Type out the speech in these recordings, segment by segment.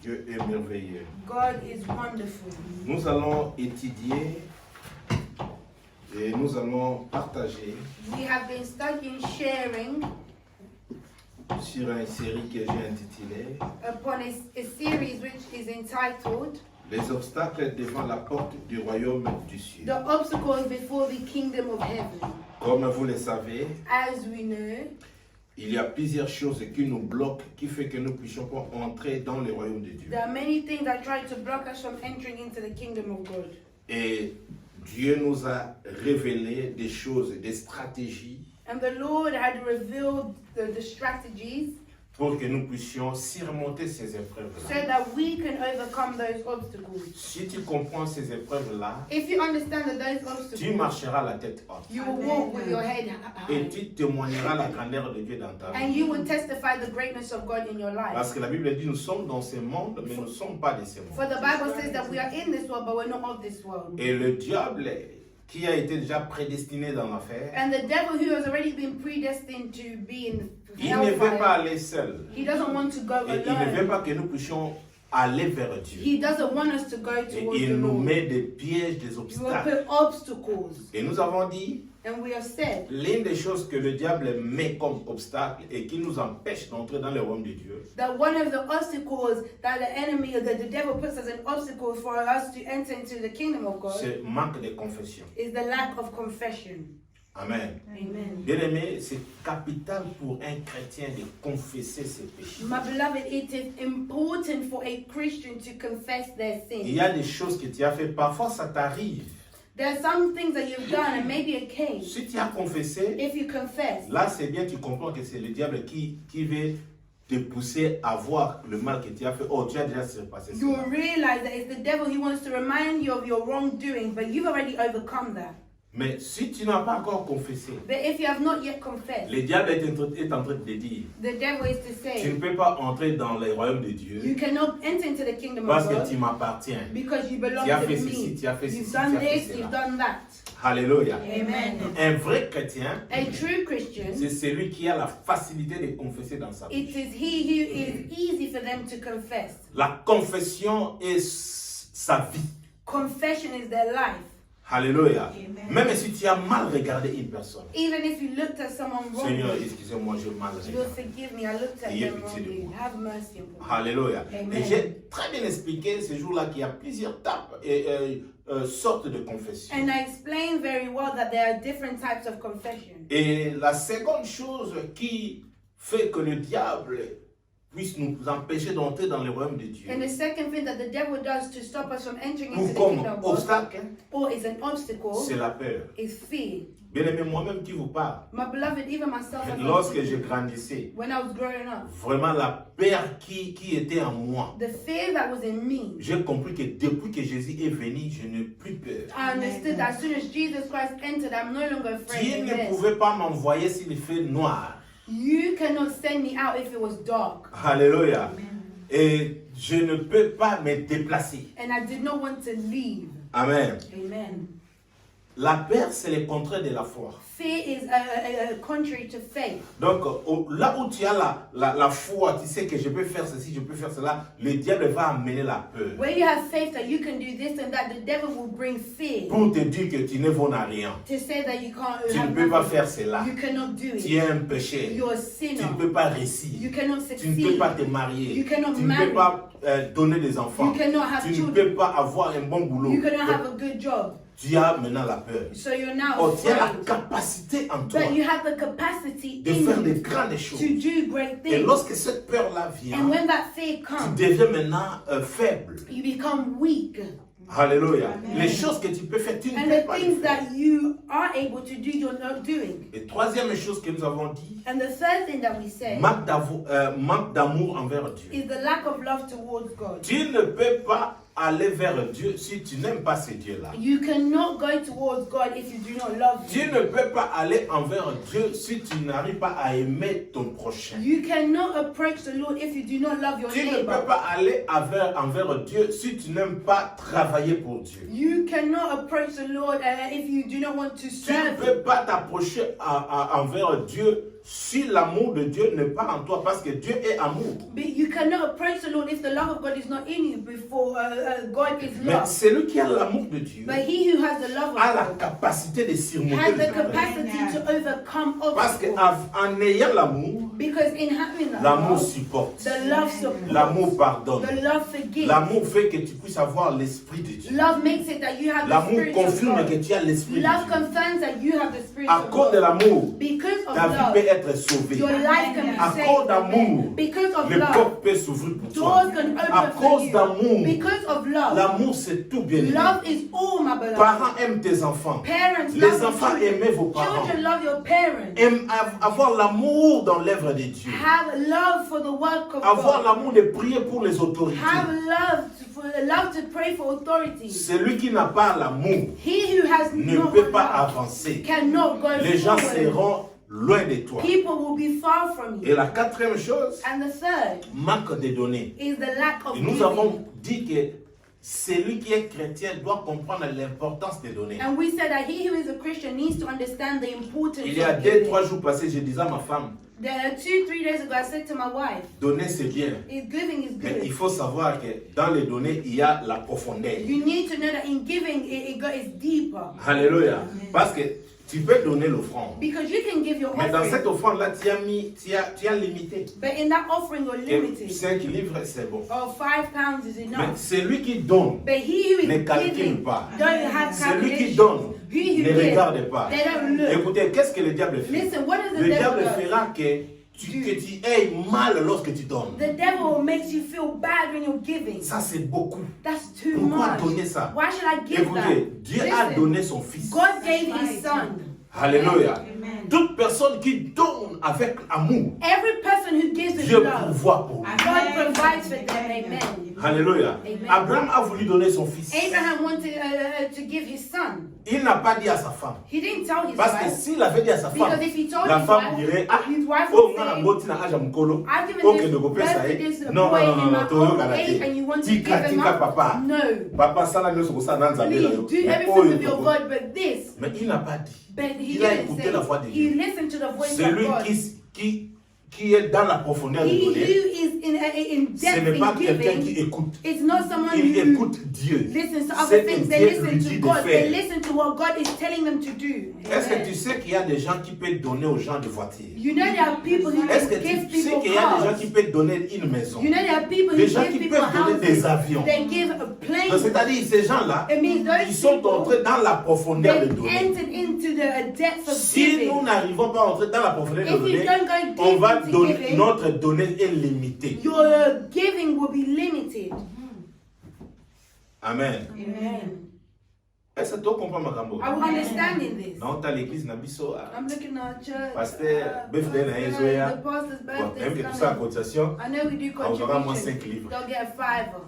Dieu est merveilleux. God is wonderful. Nous allons étudier et nous allons partager We have been studying, sharing sur une série que j'ai intitulée upon a series which is entitled Les obstacles devant la porte du royaume du ciel. The Obstacles Before the Kingdom of Heaven. Comme vous le savez, As we know, il y a plusieurs choses qui nous bloquent, qui fait que nous ne puissions pas entrer dans le royaume de Dieu. there are many things that try to block us from entering into the kingdom of God. Et Dieu nous a révélé des choses, des stratégies And the Lord had revealed the strategies pour que nous puissions surmonter ces so épreuves-là. that we can overcome those obstacles. Si tu comprends ces épreuves-là, If you understand that those tu obstacles, marcheras la tête haute. you will walk with your head Et high. tu témoigneras la grandeur de Dieu dans ta And vie. you will testify the greatness of God in your life. Parce que la Bible dit, nous sommes dans ce monde, mais nous ne sommes pas de ce For monde. the Bible says that we are in this world, but we're not of this world. Et le diable, qui a été déjà prédestiné dans l'affaire, And the devil, who has already been predestined to be in il ne veut pas hellfire, aller seul. he doesn't want to go Et il ne veut alone. pas que nous puissions aller vers Dieu. He doesn't want us to go Et towards the il nous Lord. met des pièges, des He will obstacles. put obstacles. Et nous avons dit, And we have said l'une des choses que le diable met comme obstacle et qui nous empêche d'entrer dans le royaume de Dieu, that one of the obstacles that the enemy or that the devil puts as an obstacle for us to enter into the kingdom of God c'est manque de confession. is the lack of confession. Amen. Amen. Bien aimé, c'est capital pour un chrétien de confesser ses péchés. My beloved, it is important for a Christian to confess their Il sins. y a des choses que tu as fait, parfois ça t'arrive. There are some things that you've done and maybe it came. Si tu as confessé, If you confess, là c'est bien, tu comprends que c'est le diable qui veut te pousser à voir le mal que tu as fait. Oh, tu as déjà surpassé you will ça. realize that it's the devil. He wants to remind you of your wrongdoing, but you've already overcome that. Mais si tu n'as pas encore confessé, But if you have not yet confessed, le diable est en train de te dire, the devil is to tu ne say, peux pas entrer dans le royaume de you Dieu cannot enter into the kingdom parce of que God tu m'appartiens. because you belong Tu as to fait me. ceci, tu as fait You've ceci, done tu as fait this, cela. you've done that. Alléluia. Amen. Un vrai chrétien, A true Christian, c'est celui qui a la facilité de confesser dans sa it bouche. is he who is easy for them to confess. La confession est sa vie. Confession is their life. Alléluia. Même si tu as mal regardé une personne. Even if you looked at someone Seigneur, wrongly, excusez-moi, j'ai mal you will regardé. forgive me. I looked at Ayez them pitié de wrongly. moi. Have mercy upon me. Alléluia. Amen. Et j'ai très bien expliqué ce jour-là qu'il y a plusieurs tapes et sortes de confession. And I explained very well that there are different types of confession. Et la seconde chose qui fait que le diable puisse nous empêcher d'entrer dans le royaume de Dieu, And the second thing that the devil does to stop us from entering ou into the comme kingdom of God, obstacle, or is an obstacle, c'est la peur. is fear. Bien aimé, moi-même qui vous parle, My beloved, even myself, as lorsque je grandissais, when I was growing up, vraiment la peur qui était en moi, the fear that was in me, j'ai compris que depuis que Jésus est venu, je n'ai plus peur. I understood that as soon as Jesus Christ entered, I'm no longer afraid Dieu of ne this. pouvait pas m'envoyer s'il fait noir. You cannot send me out if it was dark. Alléluia. Et je ne peux pas me déplacer. And I did not want to leave. Amen. Amen. La peur, c'est le contraire de la foi. Fear is contrary to faith. Donc, là où tu as la foi, tu sais que je peux faire ceci, je peux faire cela, le diable va amener la peur. Where you have faith that you can do this and that, the devil will bring fear Pour te dire que tu ne vaux à rien. to say that you can't. Tu ne have peux pas nothing. faire cela. You cannot do Tu it. es un péché. You're a Tu sinner. ne peux pas réussir. You cannot Tu ne peux succeed. pas te marier. You cannot Tu ne marry. peux pas donner des enfants. You cannot have Tu ne children. peux pas avoir un bon boulot. You cannot have a good job. Tu as maintenant la peur. So you're now Oh, tu as la afraid. capacité en toi But you have the capacity de in faire de you grandes choses. to do great Et things. lorsque cette peur-là vient, And when that fear tu comes, deviens maintenant faible. you become weak. Alléluia. Les choses que tu peux faire, tu ne And peux the pas les things faire. that you are able to do, you're not doing. Et troisième chose que nous avons dit, And the third thing that we say manque d'amour envers Dieu. is the lack of love towards God. Tu ne peux pas aller vers Dieu si tu n'aimes pas ce Dieu-là. You cannot go towards God if you do not love Tu Him. ne peux pas aller envers Dieu si tu n'arrives pas à aimer ton prochain. You cannot approach the Lord if you do not love your Tu ne peux neighbor. pas aller envers Dieu si tu n'aimes pas travailler pour Dieu. You cannot approach the Lord if you do not want to Tu ne serve Him. peux pas t'approcher envers Dieu si l'amour de Dieu n'est pas en toi, parce que Dieu est amour. But you cannot approach the Lord if the love of God is not in you before God is Mais love. celui qui a l'amour de Dieu But he who has the love of a la God capacité de surmonter has les the problèmes. capacity to overcome Parce obstacles. qu'en ayant l'amour, Because in having that l'amour love, supporte. the love supports, L'amour pardonne. the love forgives. L'amour fait que tu puisses avoir l'esprit de Dieu. Love makes it that you have the L'amour spirit of confirme que God. tu as l'esprit de Love Dieu. confirms that you have the spirit À of cause de God. l'amour, Because of ta vie love, peut être sauvée. your life can be À saved. cause d'amour, Because of les love, portes peuvent s'ouvrir pour toi. doors can À open for cause you. d'amour, Because of love, l'amour c'est tout bien aimé. love is all, my beloved. Parents aiment tes enfants. Parents Les love your enfants children. aiment vos parents. Children love your parents. Aiment avoir l'amour dans l'œuvre de Dieu. Have love for the work of Avoir God. l'amour de prier pour les autorités. Have love to pray for authority. Celui qui n'a pas l'amour He who has ne not peut pas love avancer. cannot go Les gens forward. seront loin de toi. People will be far from Et you. la quatrième chose, And the third manque de données. is the lack of Et nous giving. avons dit que celui qui est chrétien doit comprendre l'importance des données. And we said that he who is a Christian needs to understand the importance Il y a of 2-3 giving. jours passés, je disais à ma femme, There are 2-3 days ago, I said to my wife, donner c'est bien. giving is Mais il good. faut savoir que dans les données, il y a la profondeur. You need to know that in giving, it's deeper. Alléluia. Parce que tu peux donner l'offrande. Because you can give your Mais dans cette offering, offrande-là, tu as limité. but in that offering, you're Et limited. 5 livres, c'est bon. Or £5 is Mais enough. celui qui donne But he who ne is calcule giving pas. don't have Celui qui calculations. donne He who ne gives, regarde pas. they don't look. Écoutez, qu'est-ce que le diable fait? Listen, what does the Le devil diable do? fera que tu aies mal lorsque tu donnes. The devil makes you feel bad when you're giving. Ça, c'est beaucoup. That's too Pourquoi much. donner ça? Why should I give Écoutez, that? Dieu a Listen, donné son fils. God gave his son. Alléluia. Toute personne qui donne avec amour, Every person who gives with Dieu love, pourvoit pour lui. God provides for them. Amen. Alléluia. Amen. Abraham a voulu donner son fils. Abraham wanted to give his son. Il n'a pas dit à sa femme. He didn't tell his Parce que wife. s'il avait dit à sa femme, Because if he told la his femme wife, dirait, ah, his wife oh, would on a say, boti na aja mukolo. I've given Ok, this ne go birth pesa, to eh. this Non, boy non, in non, my non, toyo old kana age te. and you want to Tika, give him tika, up. papa. No. Papa, ça là, nous sommes ça dans Zambie, là, Please yo. do Mais everything oh, with yo, your yo. God, but this. Mais il n'a pas dit. But he Il a didn't écouté say. la voix de He Dieu. listened to the voice Celui of God. qui est dans la profondeur de He who donner, is in ce depth n'est pas in quelqu'un qui giving, écoute. it's not someone Il who écoute Dieu. listens to C'est other que things. They Dieu listen lui to dit de God. They faire. listen to what God is telling them to do. Est-ce que Amen. tu sais qu'il y a des gens qui peuvent donner aux gens de voitures? You know there are people who Est-ce que give tu sais people qu'il y a des gens cars. qui peuvent donner une maison? You know there are people who Des gens give qui people peuvent donner houses. des avions. They give a Donc, plane. c'est-à-dire, ces gens-là, It means ils those sont people, entrés dans la profondeur de they donner. entered into the depth of Si giving. nous n'arrivons pas à entrer dans la profondeur de If you donner, don't go on deep va into donner, giving, notre donnée est limitée. your giving will be limited. Amen. Amen. Est-ce que tu comprends ma gambo? Are we understanding this? Non, t'as l'église na biso. I'm looking at church. Pasteur, birthday na Ezoya. The pastor's Bon, birthday même que is tout ça en coming. cotisation, I know we do on aura moins contribution. 5 livres. They'll get a $5.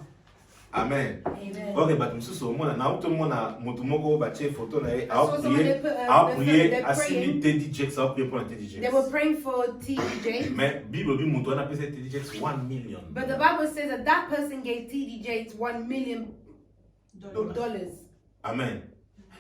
Amen. Amen. Ok, bato mosusu omona na auto mona moto moko batie photo na ye I saw someone they put, aprier they're asili praying. Teddy Jakes aprier pour Teddy They Jakes. were praying for TD Mais Bible dit moto ana pesa Teddy Jakes 1 million. But the Bible says that that person gave TD Jakes $1 million. Amen.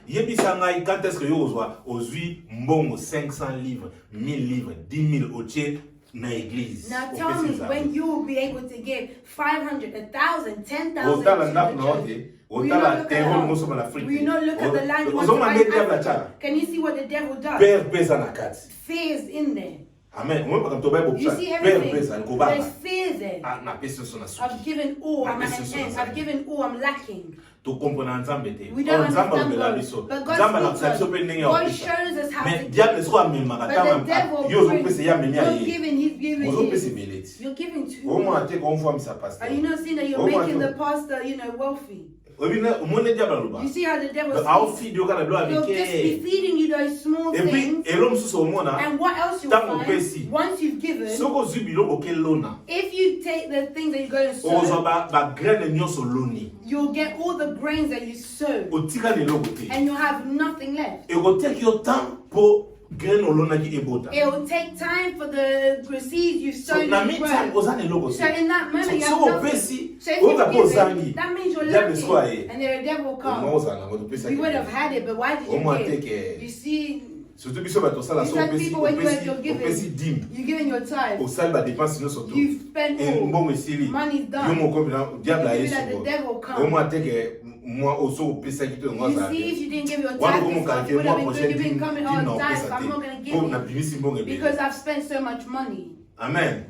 Yebisa ngai quand est-ce que yo ozwi mbongo 500 livres, 1000 livres, 10 000 otie na église. Now tell me when you will be able to give 500, 1,000, 10,000 Otala to ndako the na church. ote. Will you not Otala look at terreau how- moso na Afrique. will you not look at the land you want to Ozoma buy in ndenge ya Africa? bachara. Can you see what the devil does? Père pesa na kati. Fear is in there. Amen. Mwe paka toba You bopsa. see Père everything. pesa nkobaba. There's fear there. Ah na pesa so na suki. I've given all, I'm at an This is end. what I've given all, I'm lacking. To comprendre nzambe te. We don't Nzambe understand obela God. biso. But God Nzambe na speaks to biso us. pe ndenge ya God opesa. shows us how Mais to diable give. siko amemaka But the tanga devil yo zo brings. pesa ya menya You're ye. giving, he's giving Ozo pesa you. beleti. You're giving too Omona much. te ko mfwa misa pastor. Are you not seeing that you're Oh my making the God. pastor, wealthy? Obina omone diable aloba. You see how the devil Au speaks? fi dio kana blo He'll just be avec. feeding you those small Et puis things. elo msusu omona. And what else you'll Tango find, pesi. once you've given, Soko zubilo oke lona. if you take the things that you go and Ozo sow, ba graine nyonso loni. you'll get all the grains that you sow. Otika ne logo te. And you'll have nothing left. Et go take your time pour graine olona ki ebota. It will take time for the seeds you've So sown na to meantime grow. oza ne logo So te. in that moment you So have nothing. opesi. So if Oka po you've zangi. given, that means you're Diable lacking. siko aye. And then the devil Omo comes. oza na go pesa. You would have had it, but why did Omo you take give? You see, Surtout biso bato sala so people when you are giving, opesi dim. you're giving your tithe. Au sal ba dépense no surtout. You spend Et all. mbongo esili. Money's Yo done. mo ko diable a You yesu. feel like the devil comes. Au moins teke moi oso opesa kito ngo You za. see, if you didn't give your Wana tithe, ko mo this ka month, ke you would moi have been good. prochain You've been dim. coming Dim on na tithe, opesa but I'm not te. going to Ko give na you bimisi mbongo ebe. because I've spent so much money. Amen.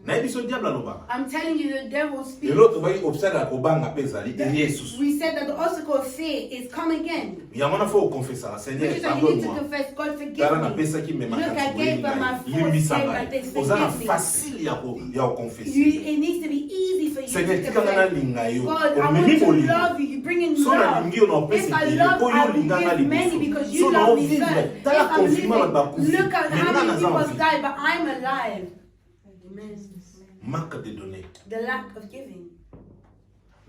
Na biso diable aloba. I'm telling you, the devil Et speaks. l'autre va observer ko banga pesa li Jesus. We said that the obstacle of fear is come again. Ya mona faut confesser Seigneur Which is that you need to pardonne-moi. confess, God forgive Tala na me. pesa ki me Look, I gave them my fourth limbisa day, ngai. but they Ozana forgive me. facile ya ko confesser. It needs to be easy for you Seigneur to tika ngana confess. linga yo. God, I Omemi want to bolingo. love you. You bring in So na love. lingi yo na opesi If I bile, love, po yo I will linga nga give many liboso. because So you na love me ovivre, first. If tala I'm confinement living, bakufi. look at Mais how nga many naza people en have vie. died, but I'm alive. Amen. Manque de données. The lack of giving.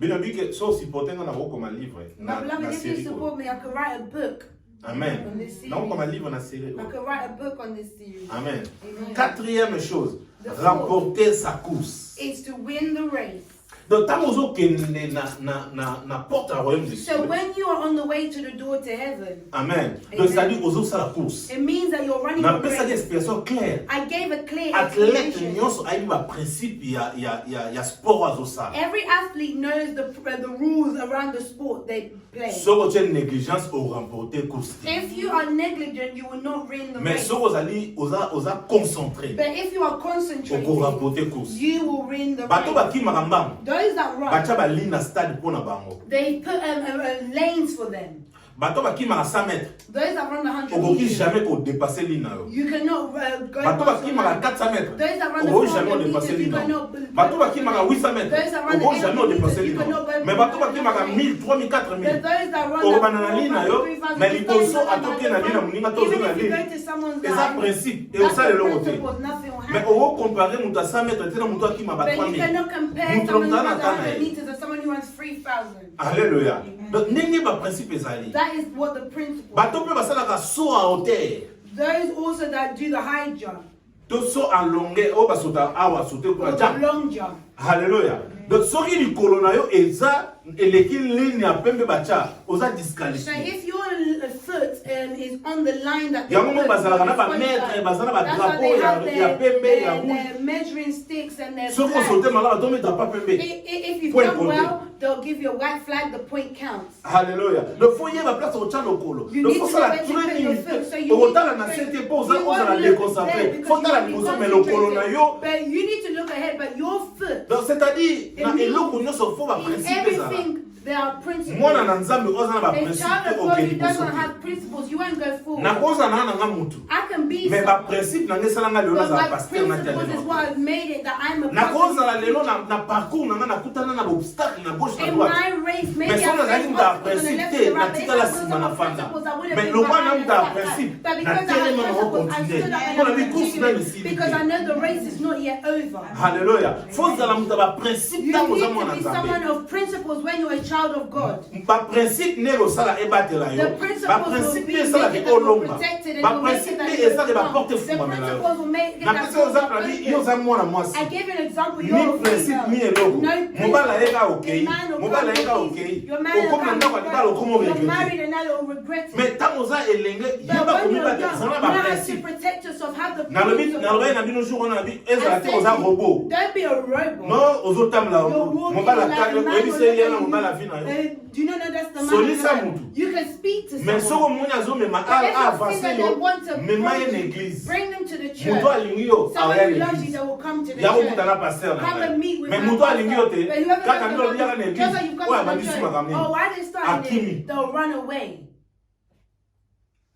Bino bike so supporter nga na ko comme livre My na beloved, if you série. support me, I could write a book. Amen. On this series. Na ko comme livre na série. I could write a book on this series. Amen. Amen. Quatrième chose, The fourth. remporter sa course. It's to win the race. Donc tant ozo kende na porte à royaume de So Dieu. when you are on the way to the door to heaven, Amen. Donc ça dit ozo sa la course. it means that you're running Na a pesa race. expression claire. I gave a clear Athlète explanation. nyonso ayi ba principe ya sport azo sa. Every athlete knows the rules around the sport they play. Soko tu négligence au remporter course. If you are negligent, you will not win the Mais race. soko ozali oza concentré But if you are au concentrating, remporter course. you will win the Bato race. bakima mbango. Those that run, Bacha ba ligne na stade pona bango. they put lanes for them. Bato bakima 100 mètres. Those that run the 100 Okoki meters, jamais ko dépasser ligne na yo. you cannot go Bato past the bakima line. 400 mètres. Those that run the Okoki jamais 400 dépasser meters, ligne you na yo. cannot. Bato bakima 800 mètres. Those that run the Okoki jamais 800 dépasser meters, ligne you na yo. cannot go. Mais bato bakima 1000, 3000, 4000. But those that run Okobana na ligne na yo, 3,000, mais liboso 3,000, atoke na ligne na moninga to even zo na if you go ligne. to someone's Eza line, principe et that's osala the eloko te. principle, nothing will Mais happen. oko comparer mutu a 100 mètres te na mutu akima ba But you 3000. cannot compare Mutu someone who mutana runs tana 100 ye. meters to someone who runs 3,000. Alléluia. Donc ndenge ba principe ezali. That is what the principle. Bato pe basalaka saut à hauteur. Those also that do the high jump To saut en longueur o basota awa sauter pour or la the jump. long jump. Alléluia. Donc soki likolo na yo eza eleki ligne ya pembe bacha oza So disqualifié. if your foot is on the line that they Yango mo put, bazalaka na ba it's mètre, qualified. bazala ba That's why drapeau they have ya pembe ya rouge. their measuring sticks and their Soko flags. sauter malaba to mettre pas pembe. If you've Point done compté. well, they'll give you a white flag, the point counts. Alléluia. Le foyer va place au tcha lokolo. You Le need faut to ça la know where to put your foot, so you Au need tala to na pray. sete po You za won't la look déconcentré. there because Faut you tala won't be liboso mais lokolo na concentrated. yo. But you need to look ahead, but your foot, Donc c'est-à-dire na It means eloko nyonso faut ba in principe ezala. everything, there are principles. Mwana na nzambe oza na ba A principe child of o God ke who liboso. doesn't have principles, you won't go forward. Na koza na nga mutu. I can be Mais ba someone, principe na ngesala nga lelo but za my pasteur na principles is tele. what has made it that I'm a Na koza la pastor. lelo na parcours na nga nakutana na obstacle na gauche na In droite. my race, maybe Mais I soki nazalaki faced mutu a obstacles on the principe left te and the na right, but if tikala I was nsima na on fanda. principles, I would have Mais been lokwa na behind mutu and a stuck principe But na because I telema had na principles, I okontinue. stood up and Mpona I bikusu na continued because I misilite. know the race is not yet over. Alléluia. Faut zala mutu ba principe You tango need za to mwana be someone nzambe. of principles when you're a child of God. Ba principe ne osala ebatela The yo. Ba principles will principe be ne esala making ke that you're olomba. protected and Ba will make it principe that ne you're esala ke ba strong. porte The fumamela yo. principles will make it Na that pesa you're exemple ali yo open. za mwana mwasi. I gave an example. Ni You're a principe ni female. eloko. No Mobala principle. eka okei. A man will Mobala come eka with okei. peace. You're married Okomi na ndako libala okomo You're regrete. married and now you'll regret it. Mais tango za elenge But yeba when komi you're ba young, zana you ba know how to principe. protect yourself, have the Na lobi principles. na lobi na bino jour on a bi I ezala te said oza you, robot. don't be a robot. Non ozotamla You're walking mobala like kale a man oyebi will se look ye at na you. mobala vina yo. Do you not know that's the man? Solisa of God? mutu. You can speak to Mais soko someone. mwana zo mema If you're a single, avancer they yo want to mema ye na bring église. bring them to the Mutu church. alingi yo Someone aya who loves you, l'église. they will come to the Yango church. kuta na pasteur na Come and meet ngai. with Mais my mutu alingi yo pastor. te. But whoever Kaka doesn't ndo come liaka na to- église. just like you've come Oya to the babisi church. makamini. Oh, why they starting Akimi. it? They'll run away.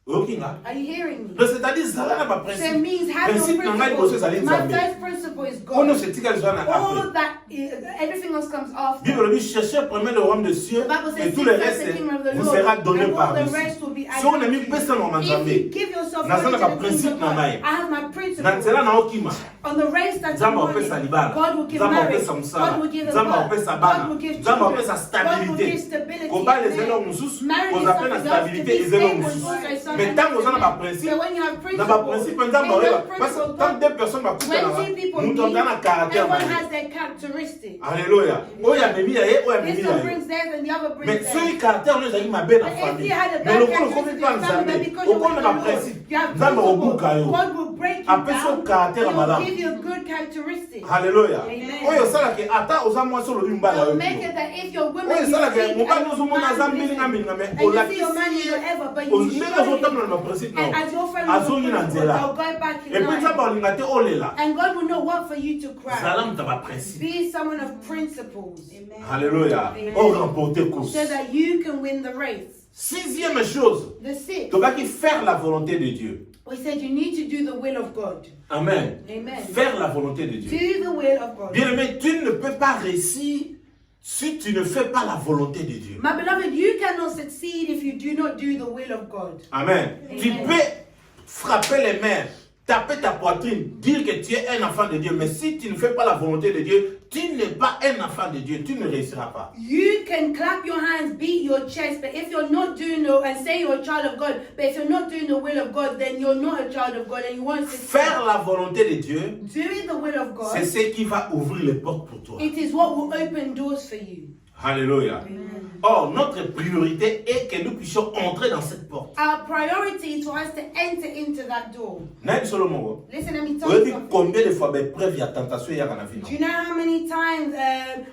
Okinga. Are you hearing me? Donc c'est-à-dire zala na ba So it principe. means have your Principe na ngai liboso principles. ezali My nzambe. first principle is Kono God. se tika lezwa na All après. that is, everything else comes after. Bible dit cherchez premier le royaume des cieux The Bible says, et tout seek le first reste the kingdom of the vous Lord, sera donné and all par the dessus. rest will be added So on a to mis you. pesa na If you nzambe. give yourself Nazana fully ka to the things principe of na God, ngai. I have my Na principles. nzela na okima. On the race that's Nzambe running, apesa libala. God will give Nzambe marriage. apesa musala. God will give Nzambe birth. apesa God bana. will give Nzambe children. apesa God will give stabilité. stability. Kobala Amen. ezelo mosusu, Marriage is kozapena something else. To stabilité be ezelo stable is mosusu. also Mais tant que vous avez un principe, but when you have dans ma principe, principles, parce que tant deux personnes vont couper là, when two people nous meet, avons un caractère. everyone has their characteristics. Alléluia. Oh, il y a mis là, oh, il y a mis This là. one brings theirs and the other brings Mais theirs. ceux qui caractère, on les a dit ma belle But if famille. you had a Mais bad le coup, characteristic pas in your family, Nzambe. because Au you're coup, with on the a Lord, principe. you have Nzambe au bout, principles. God will break you après son down. caractère, He madame. will give you good characteristics. Alléluia. Amen. Oh, il y a que attends, aux amours sur le limbala. So make it that if you're women, Oh, you il y a que speak mon and père nous your a man Nzambe listens. mais And on you l'a see your man is whatever, but aux you mais show aux him. autres dans le principe non. And as your friend Azongi will na nzela. they'll go back in Et puis Nzambe line. olingate olela. And God will not want for you to cry. Zalam taba principe. Be someone of principles. Alléluia. Oh, remporter course. So that you can win the race. Sixième chose, The sixth, tu vas faire la volonté de Dieu. we said you need to do the will of God. Amen. Amen. Faire la volonté de Dieu. Do the will of God. Bien-aimé, tu ne peux pas réussir si tu ne fais pas la volonté de Dieu. My beloved, you cannot succeed if you do not do the will of God. Amen. Tu peux frapper les mains, taper ta poitrine, dire que tu es un enfant de Dieu, mais si tu ne fais pas la volonté de Dieu, tu n'es pas un enfant de Dieu, tu ne réussiras pas. You can clap your hands, beat your chest, but if you're not doing the, and say you're a child of God, but if you're not doing the will of God, then you're not a child of God and you won't succeed. Faire la volonté de Dieu, Doing the will of God, c'est ce qui va ouvrir les portes pour toi. it is what will open doors for you. Alléluia. Or, notre priorité est que nous puissions entrer dans cette porte. Our priority is for us to enter into that door. Naïm Solomon, Listen, let me tell vous you avez something. combien de fois d'épreuves il y a tentation il y a dans la vie? Do you know how many times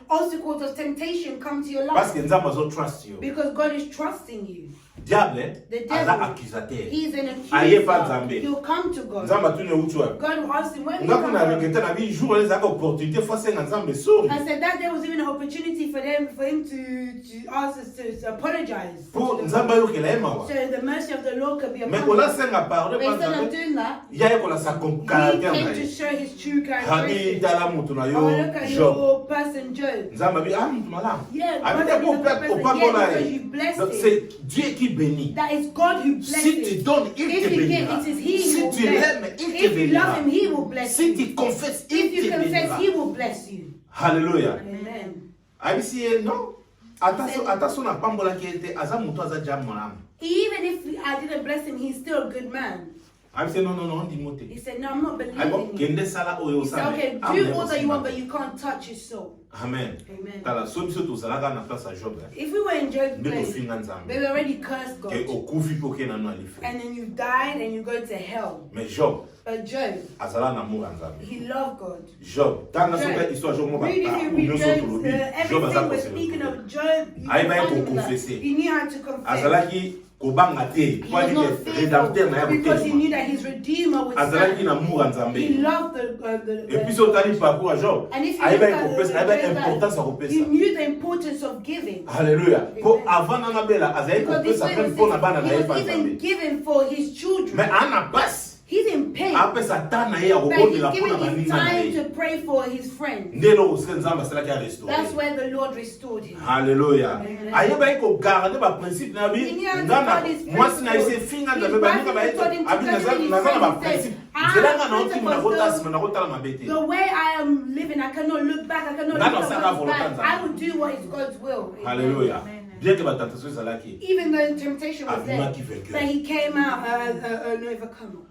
obstacles of temptation come to your Parce life? que Nzambe azo trust you. Because God is trusting you. Diable, The aza devil, accusateur. he's an Aye pas accuser. Nzambe. He'll come to God. Nzambe atune utu wapi? God will ask him, where did you Nga come kuna from? rekete na bi jour les aka opportunité fois senga Nzambe sori. I said that there was even an opportunity for him to ask us to apologize. Pour Nzambe yo kela ema So wa. the mercy of the Lord could be Mais upon ola us. senga pardon But pas instead of Nzambe. doing that, Ya yekola sa he caractère na came to ye. show his true Habi characteristics. tala mutu na Oh, yo look at Job. your person, Job. Nzambe bi mutu malamu. Yeah, Abi God te is pour a good peuple person. pas Yeah, bona because ye. you blessed Donc, him. c'est Dieu qui bénit. That is God who blesses Si tu him. donnes, il te If you give, bénira. it is He Si who will tu bless. l'aimes, il te If you love bénira. Him, He will bless Si you. tu confesses, If il you te confess, bénira. He will bless you. Alléluia. Amen. Abisi non. Attention na pambola qui était aza mutu aza jam monam. Even if I didn't bless him, he's still a good man. Abisi non di He moté. said, no, I'm not Ay bon believing you. kende sala oyo He said, sa. okay, do all that you want, but you can't touch his soul. Amen. Amen. Tala so biso to zalaka na place à Job. If we were in Job's Ndeko place, finga Nzambe. they already cursed God. Ke okufi po ke na no alife. And then you died and you go to hell. Mais Job But Job, azala na amour Nzambe. he loved God. Job, tanga so ka histoire Job mo ba. Read if you read Job, everything we're speaking of Job, you Aye, can ba, find him in that. confesser. He knew how to confess. Azalaki kobanga te. He Kwa was di not ke rédempteur na ya faithful because he kotelema. knew that his Redeemer would Azalaki stand. na amour He Nzambe. loved Et puis so tali parcours à Job. And if you Aye look ba at kopesa, aye ba Job's importance à life, kopesa. he knew the importance of giving. Alléluia. Po avant na bela azali Because this kopesa way même pona bana na he ye was pa even Nzambe. giving for his children. Mais ana passe. He's in pain. Apesa tana ye But akobondela he's pona giving his baninga na time ye. to pray for his friends. Nde lo se Nzambe asalaki a restaurer. That's where the Lord restored him. Alléluia. Amen. Aye ba ko garder ba principe na bi. He knew how to Ngana guard his mwasi na ise principles. finga His Nzambe ba nika wife ba told him to abi tell him his nazana ba friends, he principe. said, Zelanga na oti mna principles, kota sima na kota la mabete. The way I am living, I cannot look back. I cannot Nano look saka at what's volonté back. I will do what is God's will. Amen. Alléluia. Bien que ba tentation ezalaki. Even though temptation was there, Abima qui vainqueur. but he came out an overcomer.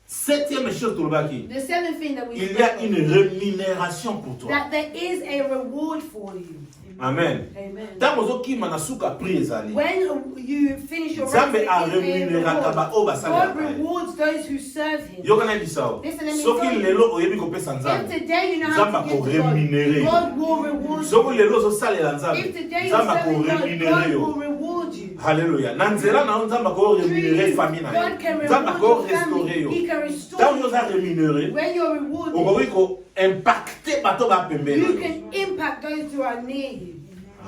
Septième chose tolobaki. The seventh thing that we Il y a spoke une of, rémunération pour toi. that there is a reward for you. Amen. Amen. Tant ozokima na suka pri ezali. When you finish your Nzambe race, a there is a rémunéraka ba o reward. basalaka God rewards those who serve him. Yoka na bisao. Listen, let me Soki tell you. lelo oyebi kopesa If Nzambe. today you know Nzambe how to give to akoremunere. God, God will reward you. Soki lelo ozosalela Nzambe. If today you Nzambe serve God, akoremunere God yo. will reward you. Alléluia. Na nzela na Nzambe akoremunere famille na God can yo. Nzambe reward your akorestaurer family. yo. He can restore Tant you. oza rémunéré, When you're rewarded, okoki ko impacter bato ba pembeni. you can impact those who are near you.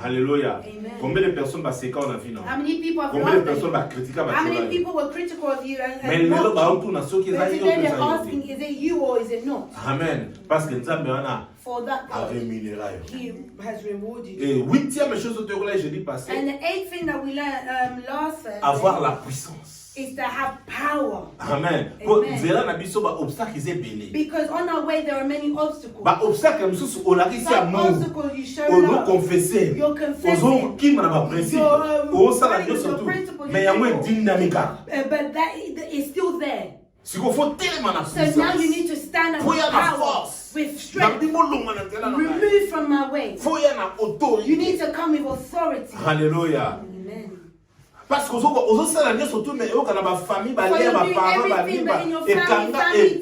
Alléluia. Amen. Combien de personnes va séquer en vie non? How many people have Combien de loved personnes you? va critiquer How ba many teba? people were critical of you Mais and lelo ba mocked you? utu na soki But ezali yo today they're pesa asking, yo. is it you or is it not? Amen. Parce que Nzambe wana For that a God, rémunéré yo. He has rewarded you. Et huitième chose que je dis passer, And the eighth thing that we learned last avoir Thursday la puissance. is to have power. Amen. Amen. Nzela na biso ba obstacle eze belé. Because on our way there are many obstacles. Ba obstacle msusu olaki si Some amour. obstacles you show Ozo love. confesser. You're confessing. Ozo kima na ba principe. Ozo la nyoso tu. Mais yango dynamique. But that is still there. Siko faut tellement na So now you need to stand up with power, with strength. Remove from my way. You need to come with authority. Hallelujah. Amen. Parce que ozo sala nyoso tu mais oka na ba famille ba lien ba parents ba limba but et in your kanga family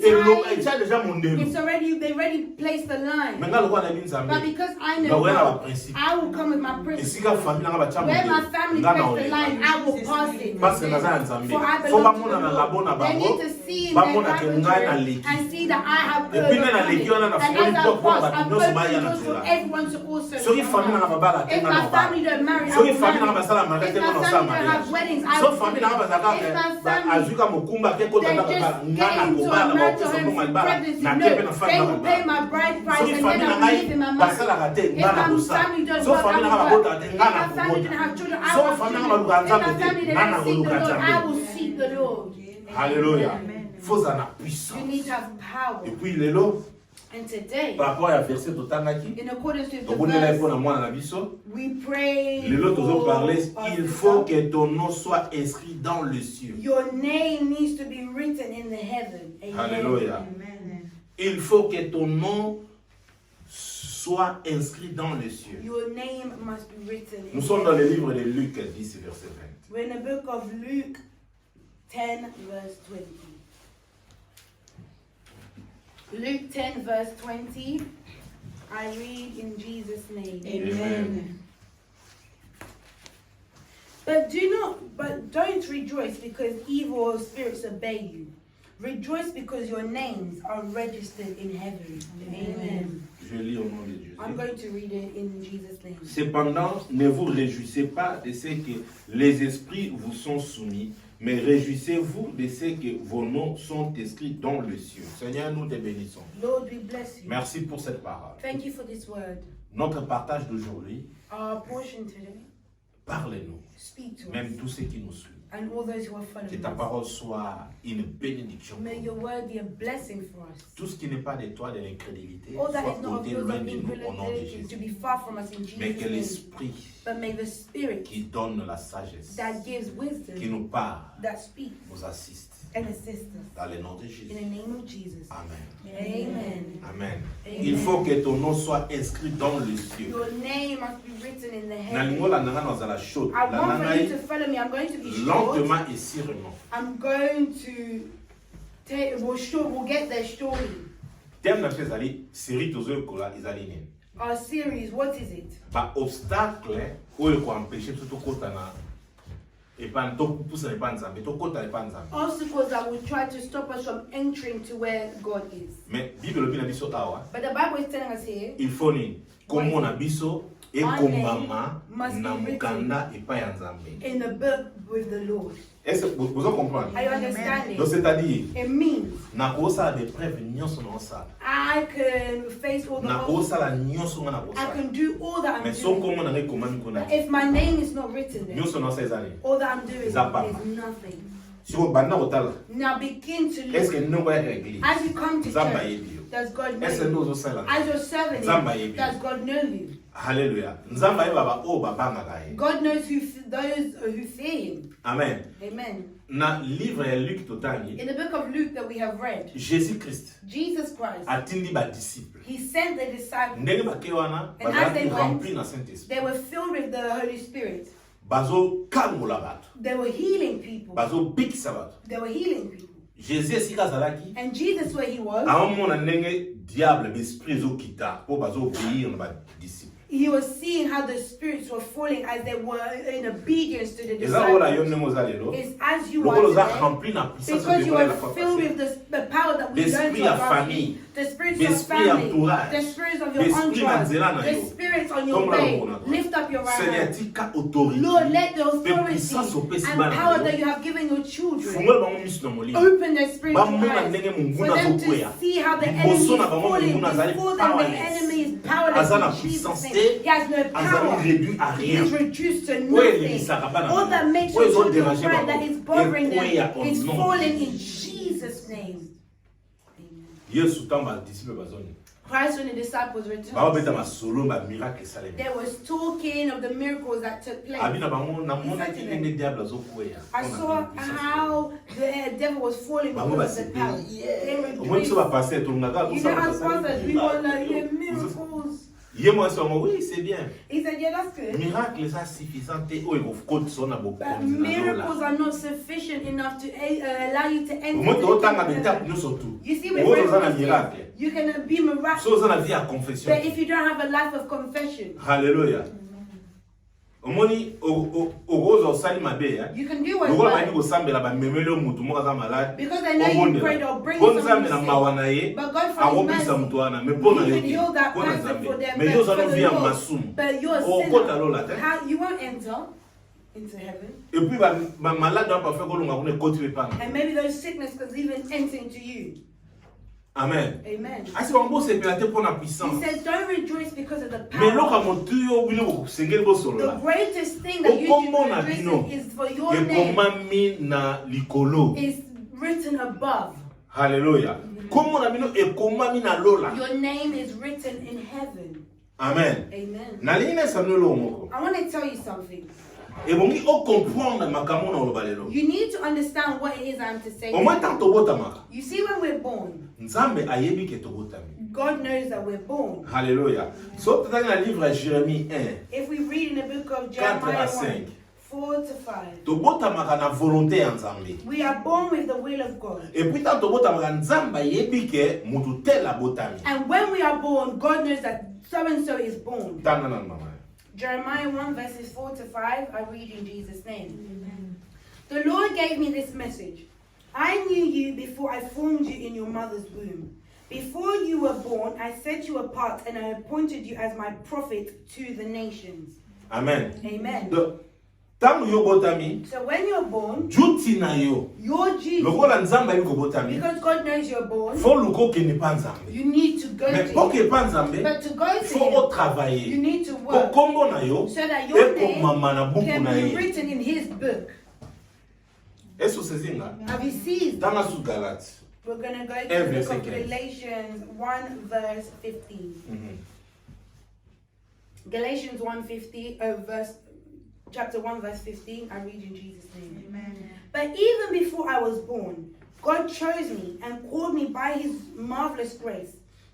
et ça déjà mon demi. It's already, they already placed the line. Maintenant le roi na bin But zambe. because I know God, I will come with my Et principle. si ka famille na ba chamu. Where my family placed the line, I will pass it. Parce que naza nzambe. For I Faut ba belong to mona na the labo na Lord. They bango. need to see in Ba their mona ke ngai na Bible leki. and see that I have Et puis na leki wana na and foni as I pour pass, ba I'm nyonso ba ya going na to for tela. everyone to also Soki famille na ba bala if tenga my na ba. family don't marry, I Soki will famille na marry. ba sala If mariage my tenga na family sa don't have mariage. weddings, I So will famille do na ba it. zaka If my ba family azuka mokumba ke ko they tanda just ba get ngana into ko a bala ba marital ko so home mo for ba pregnancy, na no, kepe na they famille will na pay ba. my bride price Soki and famille then na I'll leave in my ngai marriage. basala ka te If ngana my ko sa. family don't So work, famille I na ba will bota work. te If ngana my ko family bota. didn't have children, I So will have famille na children. ba luka If my nzambe te family ngana didn't ko seek the luka Lord, I nzambe. will seek the Lord. Alléluia. Faut en puissance. You need to have power. Et puis lelo And today, par rapport à verset totangaki. in accordance with the Donc on est là verse, pour la moine na biso. we pray Les autres ont parlé, for il us. faut que ton nom soit inscrit dans le ciel. Your name needs to be written in the heaven. Amen. Alléluia. Il faut que ton nom soit inscrit dans le ciel. Your name must be written in Nous sommes dans le livre de Luc 10, verset 20. We're in the book of Luke 10, verse 20. Luke 10, verse 20. I read in Jesus' name. Amen. But don't rejoice because evil spirits obey you. Rejoice because your names are registered in heaven. Amen. Je lis au nom de Jésus. I'm going to read it in Jesus' name. Cependant, ne vous réjouissez pas de ce que les esprits vous sont soumis, mais réjouissez-vous de ce que vos noms sont écrits dans le ciel. Seigneur, nous te bénissons. Lord, we bless you. Merci pour cette parole. Thank you for this word. Notre partage d'aujourd'hui, Our portion today, parlez-nous, speak to même us tous ceux qui nous suivent. and all those who are Que following ta us. parole soit une bénédiction. May your word be a blessing for us. Tout ce qui n'est pas de toi, de l'incrédulité, All that soit is not of ôté yours loin of de nous au nom de infidelity to Jésus. be far from us in Mais que Jesus' name. l'Esprit But may the Spirit qui donne la sagesse, that gives qui wisdom, nous parle, that speaks nous assiste. and assists us. Dans le nom de In Jésus. the name of Jesus. Amen. Amen. Amen. Amen. Il faut que ton nom soit inscrit dans le ciel. Your name must be written in the Na heaven. lingo la nanga na zala chaude. I La want for nanga you to follow me. I'm going to be short. lentement et sûrement. I'm going to take, we'll get there shortly. Thème na fait zali série tozo kola izali nini. Our series, what is it? Ba obstacle oyo ko empêcher tout kota na et pas to pousse na pas nzambe to kota na pas nzambe. Obstacles that will try to stop us from entering to where God is. Mais Bible lobi na biso awa. But the Bible is telling us here, Il faut ni kombo na biso e Our kombama name must na be mukanda epai ya nzambe. in the book with the Lord. Est-ce que vous comprenez? Are you understanding? Donc c'est-à-dire It means na kosa des preuves nyonso na osala. I can face all the Na obstacles. kosala nyonso nga na I kosala. can do all that I'm Mais so doing. kombo na ngai komami kona. But if my name is not written there, Nyonso na osala ezali. all that I'm doing Zapama. is nothing. Siko banda kotala. Now begin to Est-ce que look. ndongo ya église? As you come to Nzambe church, ayebi yo. does God know Est-ce que you? ndo ozosala? As you're serving Nzambe Him, ayebi. does God know you? Hallelujah. Nzambe ayeba ba o babangaka ye. God knows those who fear Him. Amen. Amen. Na livre ya Luc totangi, In the book of Luke that we have read, Jésus Christ Jesus Christ, atindi ba disciples. He sent the disciples. Ndenge bake wana And as they bazalaki went, rempli na Saint-Esprit. They were filled with the Holy Spirit. Bazokangola bato. They were healing people. Bazobikisa bato. They were healing people. Jésus esika azalaki And Jesus, where He was, aomona ndenge diable besprit ezokita mpo bazoobéir na badisciple. He was seeing how the spirits were falling as they were in obedience to the eza lokola yo disciples. ndenge oza lelo It's as you lokola are oza today, rempli na puissance because you odekola are la fois filled passée. with the power that we learned L'esprit from ya God. famille, The spirits of l'esprit ya family, entourage, the spirits of your l'esprit na entourage, nzela na the yo. spirits on your Tombe na way. moko na toi. Lift up your right Seigneur, hand. tika autorité Lord, let the mpe authority puissance opesi and bana power na that yo you have given your children fungola bango miso na molimo open their spiritual bamona eyes ndenge for monguna them azokwea to see how the enemy is liboso na bango falling monguna azali before them. The powerless enemy is powerless aza na in Jesus' puissance name. te poussé, He has no power. réduit à rien. He's reduced to Ouais, nothing. ça va pas All that makes Ouais, you ils ont so dérangé pride that par is vous. bothering Et quoi, il y a them un is nom. falling in Jesus' name. Amen. Yesu tamba disciple bazoni. Christ, when the disciples Ba returned, beta masolo ba miracle salem. there was talking of the miracles that took place. Abina bango na mona ki ndenge diable azokuya. I saw how the devil was falling Bango because of the ba power. They were Au moins tu vas passer tout le monde. You know, as pastors, we were like, yeah, miracles. Ye moi seulement oui, c'est bien. He said, yeah, that's good. Miracle ça suffisant te o iko compte sona beaucoup. But miracles are not sufficient enough to allow you to Au enter. moins tu otanga the beta kingdom. nous surtout. You see, Au with moins ça na miracles, miracle. you can be miraculous, So ça na vie à confession. but if you don't have a life of confession, Hallelujah. Omoni ogozo osali mabe ya. you can do what's Lokola bani right. kosambela ba memelo mutu moko za malade. Because I know you prayed or bring someone Bonzambe na sick. mawana ye. But God for Akobisa his mercy, mutu wana me pona you yo. can heal that Pona person for Zambe. them, Mais but yo for zano the via Lord. masumu. But you're a Okota sinner. lola te. How you won't enter into heaven. Et puis ba malade va pas faire kolonga kune koti pe pana. And maybe those sickness could even enter into you. Amen. Amen. Asi bango se pelate pona He puissance. says, don't rejoice because of the Mais power. loka motu yo bino ko sengeli bo The solola. greatest thing that you Okombo should na rejoice bino. in is for your E name komami na likolo. is written above. Hallelujah. Kombo na bino e komami na lola. Your name is written in heaven. Amen. Amen. Nalingi na sanolo moko. I want to tell you something. Et bongi o comprendre makambo na lobalelo. You need to understand what it is I'm to say. Au moins tant tobota maka. You see, when we're born, Nzambe ayebi ke tobotami. God knows that we're born. Hallelujah. So peut-être dans le livre Jérémie 1, If we read in the book of 4 à Jeremiah 5. 1, 4 to 5, tobota maka na volonté ya Nzambe. we are born with the will of God. Et puis tant tobota maka Nzambe ayebi ke mutu tel abotami. And when we are born, God knows that so and so is born. Tanga na mama. Jeremiah 1 verses 4 to 5, I read in Jesus' name. Amen. The Lord gave me this message. I knew you before I formed you in your mother's womb. Before you were born, I set you apart and I appointed you as my prophet to the nations. Amen. Amen. Donc tango yo botami, So when you're born, juti na yo. you're Jesus. Lokola Nzambe ayebi ko botami. Because God knows you're born, Faut luko ke ni pa Nzambe. you need to go Mais to pour Him. ke pa Nzambe, But to go to faut o Him, travailler. you need to Ko work kombo na yo, so that your e name ko mama na buku can na be ye. written in His book. Eso sezinga. Have you seen? Tanga su Galate. We're going to go to Every the book of second. Galatians 1 verse 15. Galatians 1:15, chapter 1 verse 15. I read in Jesus' name. Amen. But even before I was born, God chose me and called me by His marvelous grace.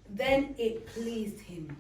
Then it pleased Him.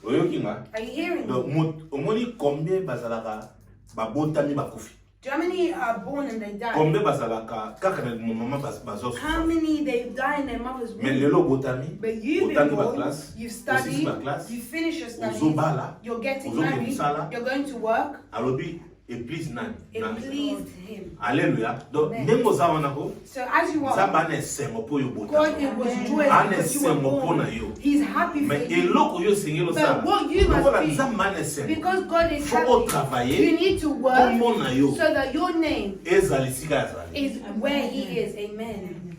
Oyoki nga. Are you hearing Donc me? omoni combien bazalaka babotami bakufi. Do you know how many are born and they die? Combien bazalaka kaka na mama bazo. How many they die in their mother's Mais womb? lelo botami. But you've been Otandi ba born, classe. you've Osisi studied, ba classe. you finish your studies, Ozobala. you're getting Ozoke married, msala. you're going to work. Alobi e please nani. It Nani. pleased Him. Alléluia. Donc Amen. ndenge oza wana ko. So as you Nzambe are, ana esengo po yo God, botami. it was joy Ana because you were esengo po na born. yo. He's happy for Mais you. eloko yo esengeli osala. But what you must Lokola be, Nzambe ana esengo. because God is Faut o happy, travailler. you need to work Kombo na yo. so that your name Ezali sika ezali. is where He is. Amen.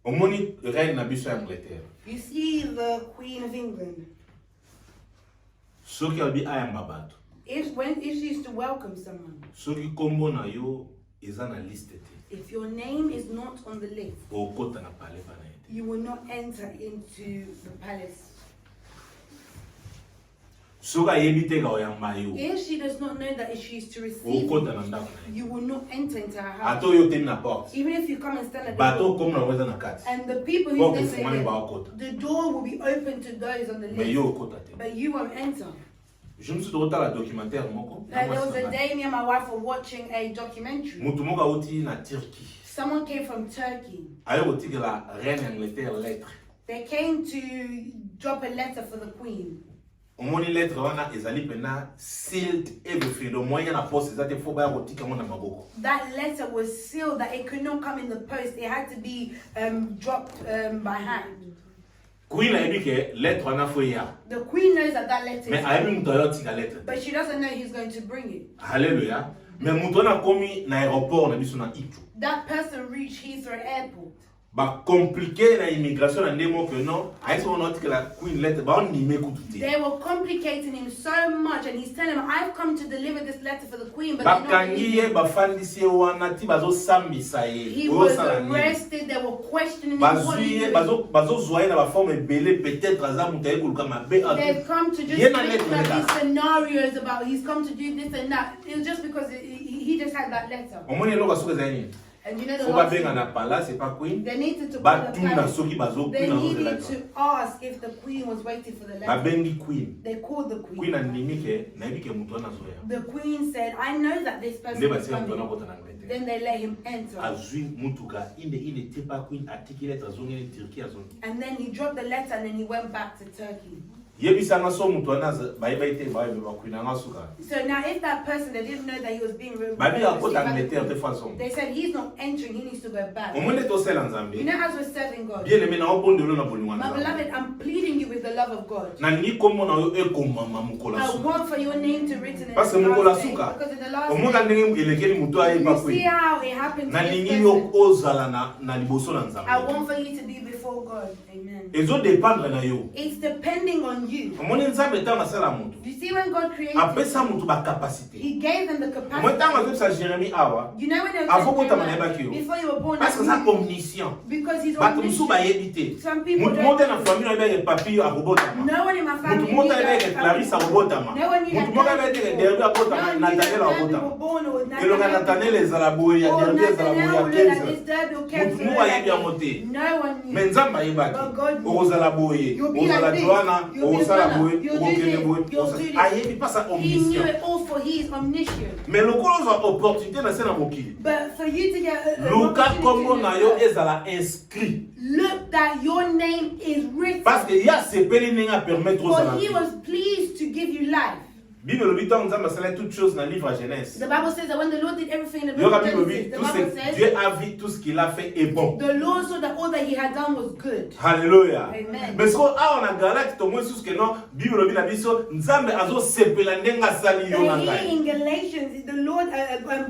Omoni reine na biso ya Angleterre. You see the Queen of England. Soki alobi ayamba bato. If she used to welcome someone, Soki kombo na yo eza na liste te. if your name is not on the list, Okota na pale pa na ye te. you will not enter into the palace. Soki ayebi te ka oyamba yo. If she does not know that she is to receive Okota na you, ndako na ye. you will not enter into her house. Ato yo temi na porte. Even if you come and stand at the Bato door, komo na weza na kati. and the people Bon, who kufumani listen, ba okota. the door will be open to those on the Mais yo list, okota te. but you won't enter. Je me suis retrouvé documentaire moko. There was a day me and my wife were watching a documentary. Mutu moko auti na Turquie. Someone came from Turkey. Ayo kotikela reine ya Angleterre lettre. They came to drop a letter for the Queen. Omoni lettre wana ezali pena sealed everything. Do moyen na poste ezate fo ba kotika ngo na maboko. That letter was sealed that it could not come in the post. It had to be dropped by hand. Queen ayebi ke lettre wana fo ya. The Queen knows that that letter Mais is ayebi coming, mutu ayo tika lettre. but she doesn't know who's going to bring it. Hallelujah. Mais mutu wana komi na aéroport na biso na Itu. That person reached Heathrow Airport. Bah compliqué la immigration en démo que non. Avec son autre que la queen lettre, bah on n'y met tout. They were complicating him so much, and he's telling him, "I've come to deliver this letter for the queen, but Bah they're not kangiye believing." bah fandisi wanati bazo sambi saye. He was arrested. They were questioning him. What are you doing? Bazo zoye na ba forme belé peut-être azamu taye kuluka mabe. They've come to just make like these scenarios about he's come to do this and that. It was just because he just had that letter. Omoni lo basuka zaini. And you know the Faut last pas thing, na palace c'est pas queen. they needed to call the Batuna palace. soki bazo They queen na needed zo to ask if the queen was waiting for the letter. babengi queen. They called the queen. Queen andimike na ibike mutu ana zoya. The queen said, "I know that this person Nde is basi mtu coming." ana kota na ngete. Then they let him enter. Azui mutuka inde tepa queen atiki lettre zongene Turquie azongi. And then he dropped the letter and then he went back to Turkey. Yebisanga so mutu ana baite ba queen anga suka. So now if that person, they didn't know that he was being Babi akota ngete de façon. they said he's not entering, he needs to go back. Omone to sela You nzambe. know, as we're serving God, Bien aimé na opondelo na bolingo my na. beloved, I'm pleading you with the love of God. Na ningi kombo na yo ekomama mukola I suka. want for your name to be written in Parce the que mukola last day, suka. because in the last Omonga day, ndenge elekeli mutu aye pa you see queen. how it happened to Na this ningi yo person. ozala na liboso na I nzambe. want for you to be before God. Amen. Ezo dépendre na yo. It's depending on you. Omone nzambe tanga sala mutu. You see, when God created, Apesa mutu ba capacité. He gave them the Moi tanga capacity. zo sa Jérémie awa. You know when they Avant were que tu m'aies battu. before you were born, Parce que ça omniscient. because He's Bato musu ba omniscient. yebite. Some people Mutu don't. monte na famille avec papi a robotama. No one in my family. Mutu monte knew avec that. Clarisse a robotama. No one knew that. Mutu monte avec Derby a robotama. No one knew Nathaniel a that we were robotama. born or Elonga Nathaniel ezala boye ya or Derby ezala boye ya Nathaniel knew that Kenza. this Derby or Mutu Kenza. mu ayebi ya mote. No one knew. Mais nzamba yebaki. But God knew. Okozala boye. You'll be Okozala like this. Joanna. You'll be Okozala Joanna. boye. You'll do Okokende this. boye. You'll do this. Ayebi pas ça He knew omniscient. it all, for He is omniscient. Mais lokolo za opportunité na sena mokili. But for you to get an Luka opportunity kombo in na this yo earth, ezala inscrit. look that your name is written. Parce que ya sepeli ninga permettre aux For He alliés. was pleased to give you life. Bible le bitan nzamba sala toutes choses dans le livre Genèse. The Bible says that when the Lord did everything in the Yo book of Bible Genesis, the tout Bible ce says Dieu a vu tout ce qu'il a fait est bon. the Lord saw that all that He had done was good. Alléluia. Amen. Mais ce qu'on a on a galacte to moi sous que non Bible le bina biso nzambe azo sepela ndenga sali yo But na here ngai. in Galatians, the Lord,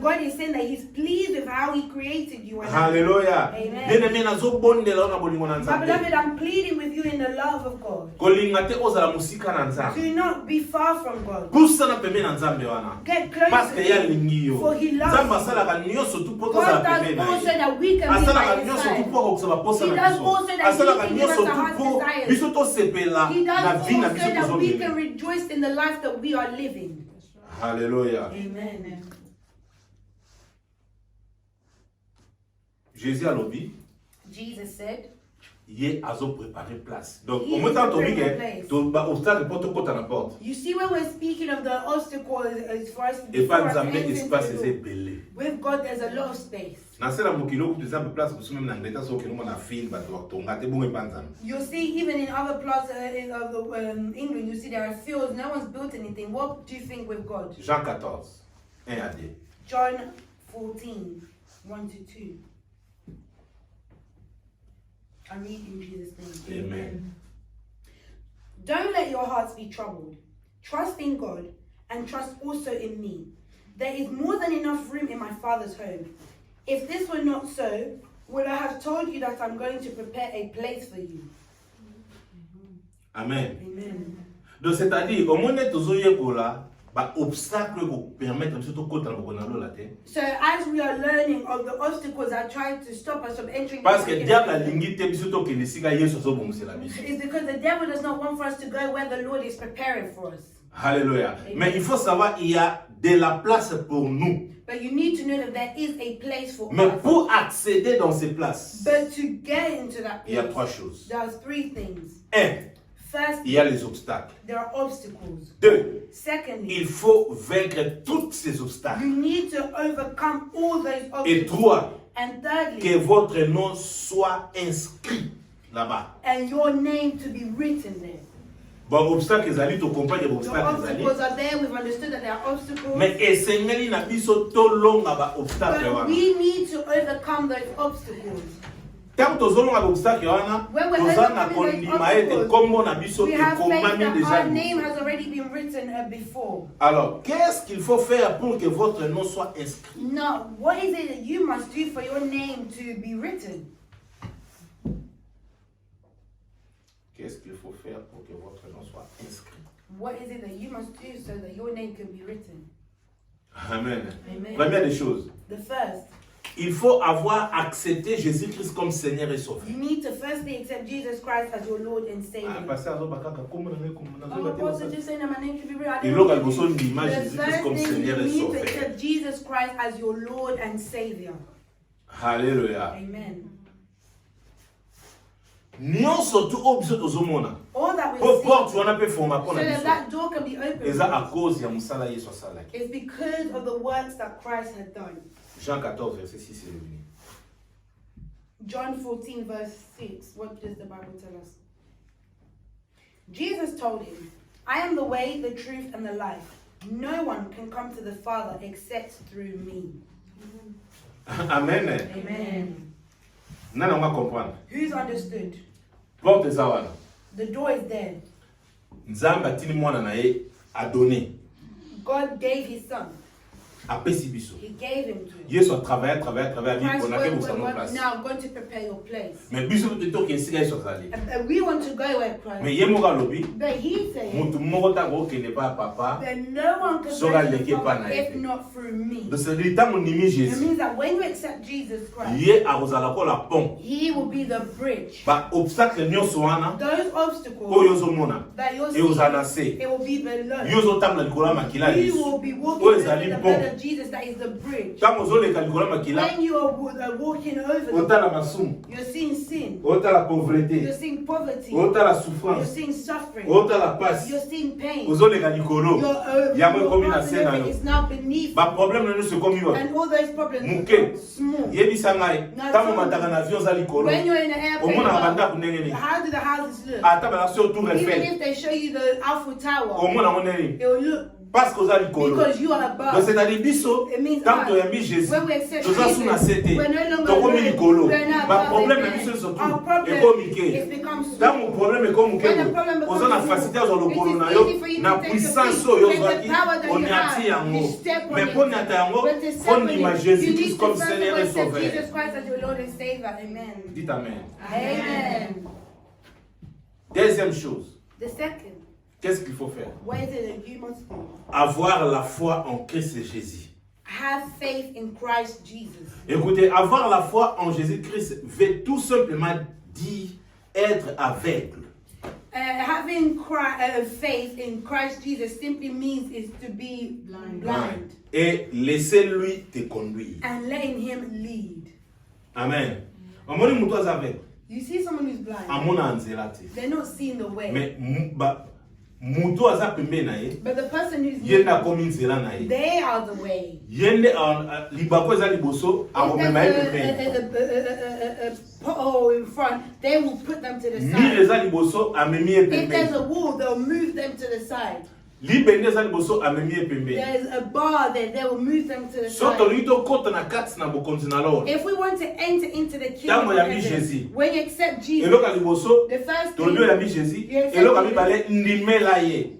God is saying that He's pleased with how He created you. And I. Alléluia. Amen. Bien aimé nazo bondela na bolingo na My nzambe. beloved, I'm pleading with you in the love of God. Kolinga te ozala musika na nzambe. Do not be far from God. Kusa na pembe na nzambe wana. Get close Parce to que ya Him. lingi yo. For He loves Nzambe you. asalaka nyonso tu po tozala God does pembe na also ye. that we can be Asalaka by His nyonso tu side. po kozala posa He na does biso. also that Asalaka He can give us nyonso our tu heart's po desires. biso tosepela He does na also vie na biso that we can tozongeli. rejoice in the life that we are living. Alléluia. Amen. Jésus alobi Jesus said, ye azo préparer place. Donc He au moins is tant preparing tobi a ke place. to ba obstacle poto kota na porte. you see, when we're speaking of the obstacle as far as Et pas before us nzambe entering espace into the eze door, belé. with God, there's a lot of space. Na sela mokilo ku tezambe place ko même na ngeta so ke no na film ba to tonga te bongo pa nzambe. You'll see, even in other parts of the, England, you see there are fields. No one's built anything. What do you think with God? Jean 14 1 à 2. John 14, 1 to 2. I read in Jesus' name. Amen. Don't let your hearts be troubled. Trust in God and trust also in me. There is more than enough room in my Father's home. If this were not so, would I have told you that I'm going to prepare a place for you? Amen. Amen. Donc c'est-à-dire au moins tozo yekola ba obstacle ko permettre biso to kota na bona lola te. So as we are learning of the obstacles that try to stop us from entering Parce the que kingdom, diable alingi te biso to kende sika Yesu zo bomusela biso. is because the devil does not want for us to go where the Lord is preparing for us. Alléluia. Amen. Mais il faut savoir il y a de la place pour nous. But you need to know that there is a place for Mais us. pour accéder dans ces places, But to get into that il y a place, trois choses. there's three things. 1. First, Il y a les obstacles. there are obstacles. 2. Secondly, Il faut vaincre tous ces obstacles. you need to overcome all those Et obstacles. 3. And Que thirdly, votre nom soit inscrit là-bas. and your name to be written there. Bon, obstacle ezali to comprendre The obstacle ezali. obstacles are there. We've understood that there are obstacles. Mais esengeli na biso to longa ba obstacle But wana. we need to overcome those obstacles. Tant tozolonga ba obstacle wana, When we're toza na overcoming those kondima ete obstacles, kombo na biso We have faith ekomami that déjà. our name has already been written before. Alors, qu'est-ce qu'il faut faire pour que votre nom soit inscrit? Now, what is it that you must do for your name to be written? Qu'est-ce qu'il faut faire pour que votre nom soit inscrit? What is it that you must do so that your name can be written? Amen. Amen. Première des choses, The first, il faut avoir accepté Jésus-Christ comme Seigneur et Sauveur. you need to firstly accept Jesus Christ as your Lord and Savior. Oh, Pastor, just saying that my name should be written. I Et didn't là, know elle what besoin it is. d'image The Jésus-Christ first comme thing, Seigneur you et need to Sauveur. accept Jesus Christ as your Lord and Savior. Alléluia. Amen. Nyonso tu objet tozomona. All that we Po see, porte wana pe forma so pona that biso. that door can be opened, Eza à cause ya musala Yesu asalaki. is because of the works that Christ had done. Jean 14 verset 6 et 8. John 14 verse 6. What does the Bible tell us? Jesus told him, I am the way, the truth, and the life. No one can come to the Father except through me. Amen. Amen. Nana on va comprendre. Who's understood? Porte eza wana. The door is there. Nzambe atini mwana na ye a donné. God gave his son. Apesi biso. He gave him to you. Yesu a travaillé, on a fait pour place. Now I'm going to prepare your place. Mais biso te ki esika Yesu azali. And we want to go where Christ. Mais ye moko lobi. But he said Mutu moko ta ko kende pa papa. that no one can Soka go to the leke pa Father na if ye. not through me. De ce litango nimi It Jésus. means that when you accept Jesus Christ, Ye akozala ko la pont. he will be the bridge. Ba obstacle nyonso wana Those obstacles oyo ozomona. that you're E ozala seeing, se. it will be below. Yo ozotambola likolo ya makila You Yesu. will be walking Oyo over ezali the pont. blood of Jesus that is the bridge. Tango ozoleka likolo ya makila, When you are walking over the otala masumu, you're seeing sin, otala you're pauvreté, seeing poverty, otala you're souffrance, seeing suffering, otala pasi. you're seeing pain. Ozoleka likolo. Yango Your ekomi na passing se na over yo. is now beneath, Ba problème na nyonso ekomi wa. and all those problems Muke. are small. Yebisa ngai, tango mataka na avion za likolo. When you're in the airplane, Omona banda kunenge ni. how do the houses look? Ata bala so tour Even Eiffel. if they show you the Eiffel Tower, Omona moneni. it will look Parce que oza likolo. because you are Donc above. c'est-à-dire biso, It means tant us. toyambi Jésus, When we accept toza sous na Jesus, sete. we're no longer Tokomi alone. likolo. We're not Ba above problème na again. biso Our surtout problem ekomi is ke. become Tant small. mon problème ekomi When the ke. problem becomes Oza na small, facilité zo lokolo it na is yo. easy for you Na to take the puissance feet, oyo take the ozwaki. power that On you y ati have, yango. you step on Mais it. poni ata yango, But to step poni on ma it, Jésus you need Christ to comme first of Seigneur all et accept Sauveur. Jesus Christ as your Lord and Savior. Amen. Dites amen. Amen. Deuxième chose, The second, qu'est-ce qu'il faut faire? what is it that you must do? Avoir la foi en Christ Jésus. Have faith in Christ Jesus. Écoutez, avoir la foi en Jésus-Christ veut tout simplement dire être aveugle. Having faith in Christ Jesus simply means is to be blind. Et laissez-lui te conduire. And letting him lead. Amen. Amoni mutu aza aveugle. You see someone who's blind, Amona nzela te. they're not seeing the way. Mais mutu aza pembe na ye. But the person who's Yende leading, akomi nzela na ye. they are the way. Yende libako eza liboso akomema ye pembeni. A pothole in front, they will put them to the Mire side. eza liboso amemi ye If there's pembeni. a wall, they'll move them to the side. Libende eza liboso amemi ye pembeni. There's a bar there, they will move them to the So side. tolingi tokota na kati na bokonzi na lolo. If we want to enter into the kingdom Tango of ya heaven, Jésus. when you accept Jesus, Eloko ya liboso the first tolobi oyo ya thing, Jésus. Yes, Eloko ya yes. mibale ndimela ye.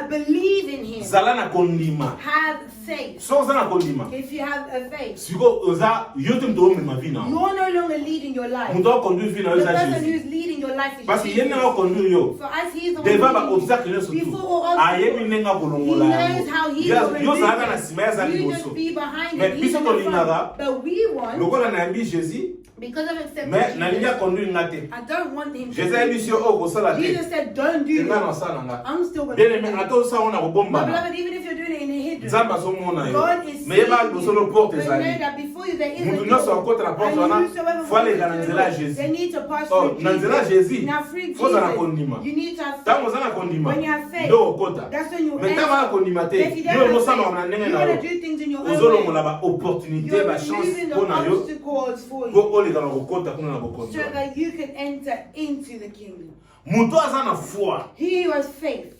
believe in him. Zala na kondima. Have faith. So oza na kondima. If you have a faith, Siko oza yo te mutu omema vi na yo. you're no longer leading your life. Mutu akonduire vi na yo The eza person Jésus. who's leading your life is Parce que Jesus. ye ndenge akonduire yo. For us, he's the one Devant ba leading you. obstacle nyonso Before tu. all Ayebi obstacles, ndenge he akolongola knows how yango. he will Yo remove zalaka na nsima ye aza it. You just liboso. be behind Mais it. biso He's in the tolingaka. front. But we want, Lokola na yambi Jésus. because of accepting Mais nalingi Jesus, akonduire nga te. I don't want him to Jésus ayebi si yo oyo kosala te. Jesus said, don't do Enga na that. osala nga. I'm still going Bien to aimé, do it. ata osala wana My kobombana. beloved, even if you're doing it in a hidden, Nzambe azomona yo. God is Mais yeba seeing liboso you. lo porte But know ezali. that before you there is Mutu a nyonso door. akota na porte And wana, whosoever faut aller wants na to nzela ya do it, Jésus. they need to pass Oh, through na nzela ya Jesus. Jésus. Now through Faut zala Jesus, kondima. you need to have Ntango faith. oza na kondima. When you have faith, Nde okota. that's when you Mais ntango oza na kondima te, But if you don't yo have ozosala faith, na ndenge you na want yo. to do things in your own way. Ozolongola ba opportunité, You're ba chance removing the mpo na yo. obstacles for Po you oleka na kokota kuna na bokonzi. so that you can enter into the kingdom. Mutu aza na foi. He who has faith.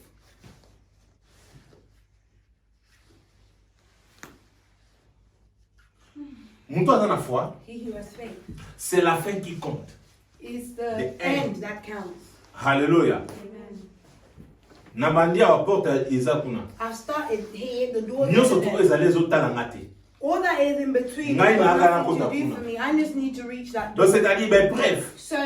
Mutu aza na foi. He who has faith C'est la fin qui compte. is The the end. end that counts. Hallelujah. Amen. Na bandi awa porte eza kuna. I've started here, the door is Nyonso tu there. ezali ezotala nga te. All that is in between, Ngai has na aga na nothing to kota do kuna. for me. I just need to reach that Donc door. c'est-à-dire ben bref. So,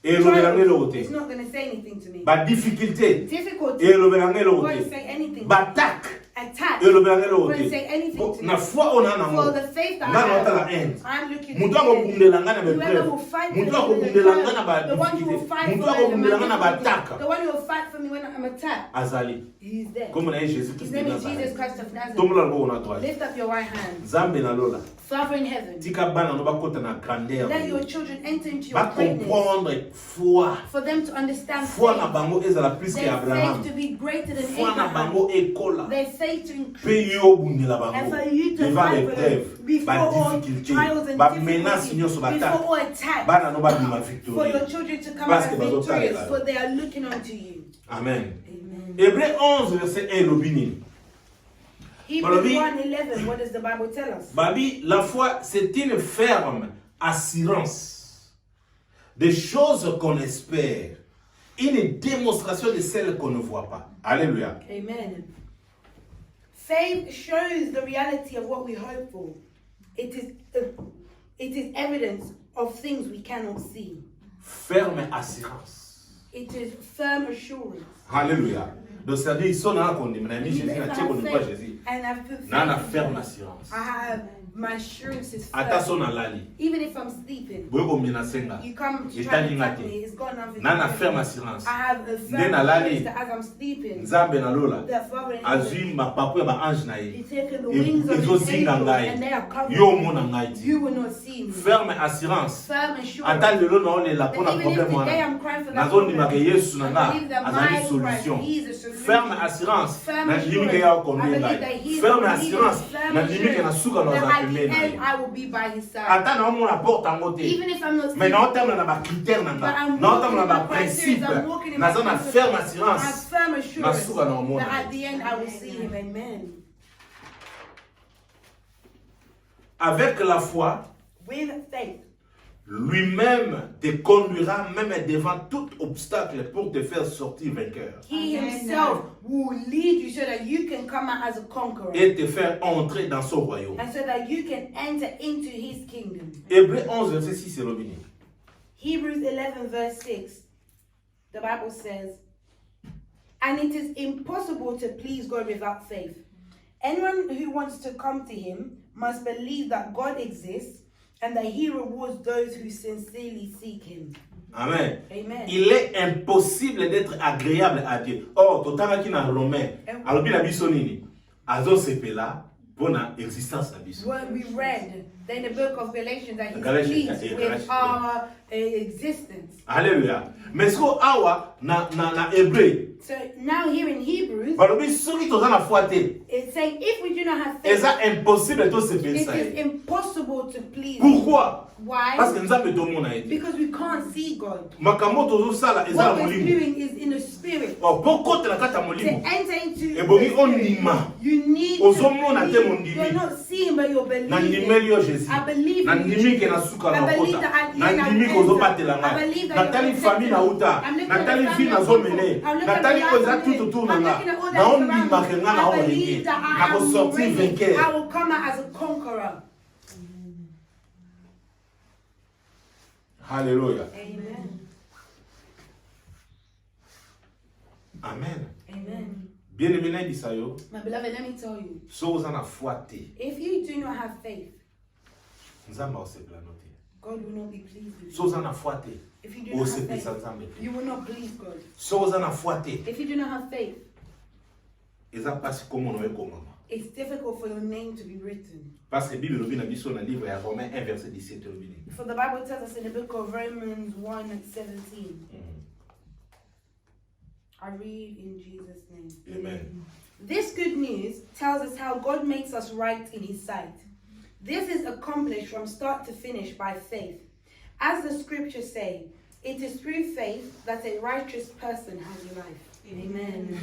Et le it's not going to say anything to me. Ba difficulté. Difficulty Et le won't say anything. Ba attaque. Attack Et le won't say anything to me. Na foi on a For the faith that I have, I'm looking Mutu to akokundela nga na whoever bepreuve. will fight Mutu for me when akokundela I'm nga na hurt, the one who will badifficulté. fight Mutu for me when akokundela nga I'm na bataka. difficult, the one who will fight for me when I'm attacked. Azali. He's there. Comme na Jésus His Christ name de is Jesus Nazareth. Christ of Nazareth. Tombola ngo na toi. Lift up your right hand. Nzambe na lola. Father in heaven, Tika bana no bakota na grandeur. let your children enter into your Ba greatness. comprendre foi. For them to understand Foi na faith. bango ezala plus que Their Abraham. faith to be greater than Foi na Abraham. bango ekola. Their faith to increase. Pe yo bundela bango. And for you to Devant fight les for preuves, them before ba all difficulté, trials and ba menace difficulties, nyonso before bataka. all attacks, Bana no ba bima for victory. your children to come Parce out que bazo victorious, talela. for they are looking unto you. Amen. Amen. Hébreux 11 verset 1 lobini. Hebrews Babi- 1:11, what does the Bible tell us? Babi, la foi, c'est une ferme assurance des choses qu'on espère, une démonstration de celles qu'on ne voit pas. Alléluia. Amen. Faith shows the reality of what we hope for. It is evidence of things we cannot see. Ferme assurance. It is firm assurance. Alléluia. Donc, c'est-à-dire, ils sont dans la condamnation. Jésus If I n'a have pas connu pas faith Jésus. and I put faith N'a in ferme Him, assurance. I have my assurance is Attention firm. à l'ali. Even if I'm sleeping, Boye komina senga. you come to Et try to taninga attack te. me, it's gone over. N'a ferme assurance. I have a firm Nde na lali. assurance that as I'm sleeping, Nzambe na lola. the Father in heaven, Azwi mapapu ya ba ange na ye. He's taken the wings of His Ezozinga angels ngai. and they are covering Yo me. mona ngai te. You will not see me. Ferme assurance. Firm assurance. Ata lelo na olela That pona even if problème today wana. I'm crying for that Nazondima ke problem, Yesu na I nga believe that azali my solution. Christ, He is a solution. Ferme assurance. Firm Na ndimi ke ya assurance. I okonde believe ngai. that He is Ferme the assurance. firm Na ndimi ke na suka na that za at the pembeni na end ye. I will be by His side. Ata na omona porte yango te. Even if I'm not Mais seeing na it, otambola na ba critère na but nga. I'm Na walking otambola in na my ba principles, principe. I'm walking in my Naza na principles. ferme I have assurance. firm assurance Nasuka na omona that ye. at the end I will see Him. Amen. Avec la foi, With faith, lui-même te conduira même devant tout obstacle pour te faire sortir vainqueur He Himself will lead you so that you can come out as a conqueror. et te faire entrer dans son royaume. And so that you can enter into His kingdom. Hébreux 11, verset 6 et Robini. Hebrews 11 verse 6, the Bible says, and it is impossible to please God without faith. Anyone who wants to come to Him must believe that God exists and that He rewards those who sincerely seek Him. Amen. Amen. Il est impossible d'être agréable à Dieu. Or, totalaki na Romain, alobi na biso nini? Azo sepela pona existence na biso. When we read in the book of Galatians that He's Galatians, pleased yeah, with Galatians, our existence. Alléluia. Mais siko awa na Hébreu, So now here in Hebrews, balobi soki toza na foi te, it's saying if we do not have faith, eza impossible to it sepelisa is ye. impossible to please. Pourquoi? Why? Parce que nzambe tomona ye te. Because we can't see God. Makambo tozosala eza na What we're molimo. doing is in the spirit. Oh, pokotela kati ya To molimo. enter into Ebongi the spirit, ondima. you need Ozomona te to mondimi. believe. You're not seeing, but you're Na ndimeli believing. yo Jésus. I believe Na in you, ndimi ke Jesus. na suka I na believe kota. that at the Na end I ndimi will ko zobatela enter. I ngai. believe that Natali you're famille na protected. uta. I'm looking at Natali the vie na family zo of mene. people. I'm looking at Natali the ko za life of tout autour na I'm nga. looking at all Na that on around bima me. ke nga na I o believe renye. that Na I ko am sortir ready. vainqueur. I will come out as a conqueror. Alléluia. Amen. Amen. Amen. Bien-aimé na yebisa yo, My beloved, let me tell you, so oza na foi te, if you do not have faith, nzambe aosepela no te. God will not be pleased with So you. oza na foi te, If you do not have osepelisa faith, nzambe te. you will not please God. So oza na foi te, If you do not have faith, eza mpasi kombo na yo ekomama. it's difficult for your name to be written. Parce que Bible elobi na biso na livre ya Romains 1 verset 17 elobi nini? For the Bible tells us in the book of Romans 1:17. I read in Jesus' name. Amen. This good news tells us how God makes us right in His sight. This is accomplished from start to finish by faith. As the scriptures say, it is through faith that a righteous person has life. Amen.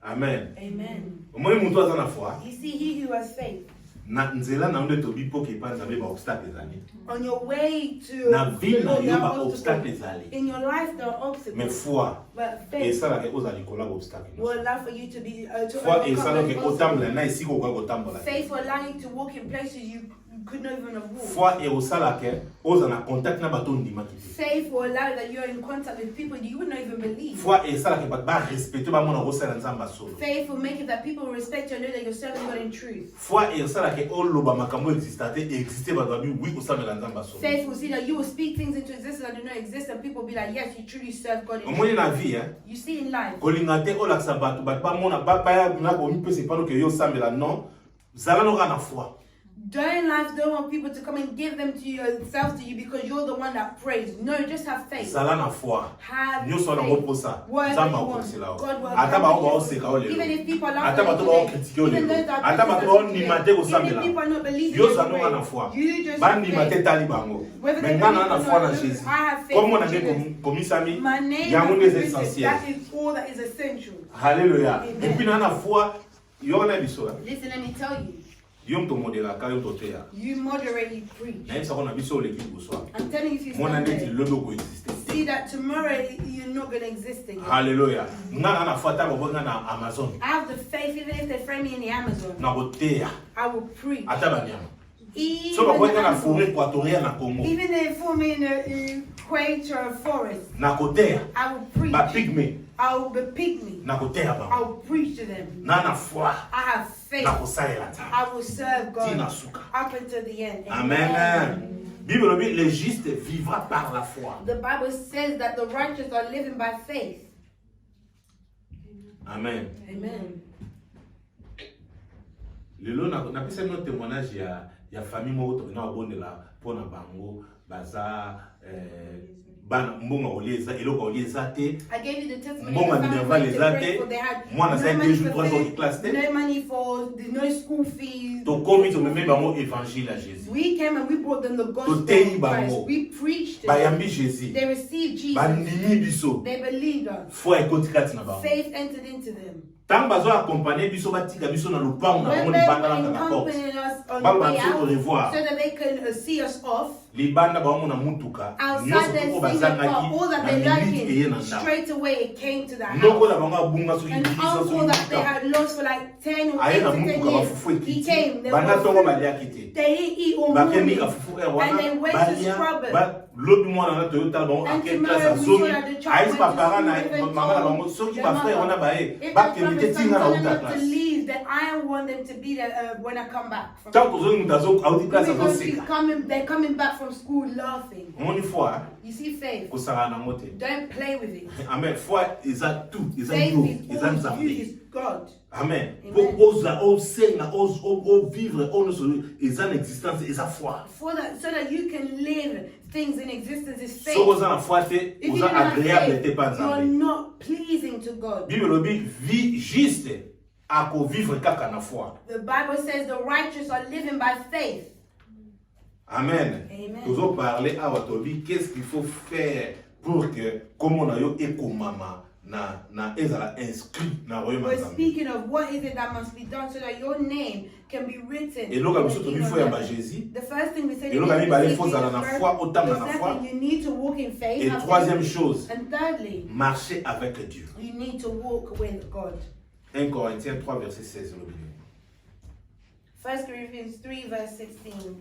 Amen. Amen. Omoni mutu aza na foi, You see, he who has faith, na nzela na nde tobi po ke pa nzambe ba obstacle ezali. on your way to Na vie na there yo are ba obstacles. obstacle ezali. In your life, there are Mais obstacles. foi, But faith esalaka ozala likola ba obstacle. will allow for you to be to Foi overcome esalaka those obstacles. otambola na esika okoki kotambola. Faith will allow you to walk in places you could not even have walked. Foi et au salake, oza na contact na bato ndima kiti. Faith will allow that you're in contact with people you would not even believe. Foi et salake ba respecter ba mona rosala nzamba solo. Faith will make it that people will respect you and know that you're serving God in truth. Foi et salake oloba makambo existate exister ba babi oui osala nzamba solo. Faith will see that you will speak things into existence that do not exist and people will be like, yes, you truly serve God in Omoni truth. na vie You see in life. kolingate olakisa bato ba mona ba ya na ko mpese pano ke yo sambela non. Zala no kana foi. During life, don't want people to come and give them to yourself to you because you're the one that prays. No, just have faith. Zala na foi. Have Nyo so na faith. reposa. Whatever Zamba you ko want. sila. God will Ata ba accomplish o it. seka o le. Even if people are Ata ba to ba critiquer o le. Ata ba to ba ni mate ko even if sambela. people are not believing Yo in zano prayer, na foi. you just Ba have ni faith. mate tali bango. Whether they Maintenant believe na or foi na not, Jésus. I have faith Comme on a in dit Jesus. commisami, My name yango is des written. essentiels. That is all that is essential. Alléluia. Amen. Et puis na foi, yo na biso. Listen, let me tell you. Yo to modela ka yo to teya. You moderately preach. Na yesa ko na biso le ki boswa. I'm telling you, if you Mon stand ande ti there, lobo ko existe. see that tomorrow you're not going to exist again. Alléluia. Nga na foi ta bo na Amazon. I have the faith, even if they frame me in the Amazon, Na bo teya. I will preach. Ata ba nyama. Even, So ba ko na Amazon, forêt équatoriale na Congo. even they form me in a equator forest, Na ko teya. I will preach. Ba pygmée. I will be pygmy. Na ko teya I ba. will preach to them. Na foi. I have faith. Na ko salela ta. I will serve Tina God suka. up until the end. Amen. Bible dit le juste vivra par la foi. The Bible says that the righteous are living by faith. Amen. Amen. Lelo na pesa no témoignage ya famille moko to na bondela pona bango baza bana mbonga olieza eloko olieza te. I gave you the testimony. Mbonga of the minerval family les to ate. pray for. They had Mwana sa money 2 jours for 3 jours faith, qui classe te. no money for no school fees. To komi to meme bango évangile à Jésus. We came and we brought them the gospel of teyi Christ. bango. We preached to Bayambi them. Jésus. They received Jesus. Bandimi biso. They believed us. Foi ekoti kati na bango. Faith entered into them. Tant bazo accompagner biso batika biso na lupango na When bango they libanda were na porte. accompanying us on Baba the way biso out, to revoir. so that they can see us off, Libanda bango na mutuka. outside their Nyonso single car, all that they na minute eye na lacking, ndako. straight away it came to the Noko house. la bango abunga so And yibisa so uncle that they yibisa. had lost for like 10 or 8 Aye na to 10 mutuka years, bafufu he ekiti. came. They Banda tongo were baliaki te. they didn't eat all Bakeni morning. kafufu And they went to scrub it. Lobi mwana na Toyota bango And akel tomorrow classe we zomi. saw that the child Aïs went pa to para school, na even mama na told bango soki their ba frère mother, wana bae. if Ba they come kemite and tinga na tell uta them not to classe. leave, that I want them to be there when I come back. From Tant que mutu azo auti classe azo because seka. they're coming back from school laughing. Moni foi You see faith. ko sala na mote. Don't play with it. Amen. Foi eza tout, eza Faith yo, is eza all you nzambe. is God. Amen. Amen. Pour osa osenga o vivre on eza na existence eza foi. So that you can live things in existence is faith. So oza na foi te, If you oza don't have agréable te faith, pa you're nzambe. not pleasing to God. Bible lobi vie juste ako vivre kaka na foi. The Bible says the righteous are living by faith. Amen. Amen. Nous allons parler à Watobi, qu'est-ce qu'il faut faire pour que, comme on a eu éco-mama, na ezala inscrit na royaume We're nzambe. speaking of what is it that must be done so that your name can be written. Et donc, in the biso kingdom tobi foi ya of ba heaven. Jésus. The first thing we said Et donc, ami bale faut zala na foi, otamba na foi. you need to walk in faith. Et have troisième faith. chose, And thirdly, marcher avec Dieu. you need to walk with God. 1 Corinthiens 3 verset 16 le Bible. 1 Corinthians 3 verse 16.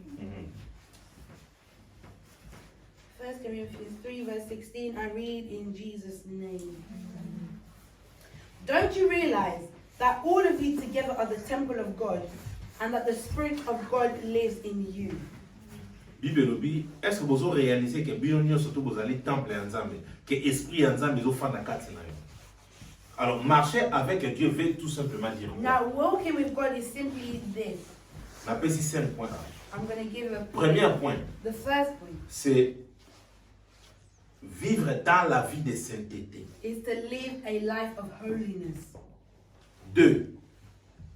1 Corinthians 3 verse 16, I read in Jesus' name. Don't you realize that all of you together are the temple of God and that the Spirit of God lives in you? Bible lobi, est-ce que vous avez réalisé que bien surtout vous allez temple en Nzambe, que esprit en Nzambe zo fanda kati na yo. Alors marcher avec Dieu veut tout simplement dire quoi? Now, walking with God is simply this. On appelle ici 5 points. I'm going to give a Premier point, The first point c'est vivre dans la vie de sainteté. is to live a life of holiness. 2.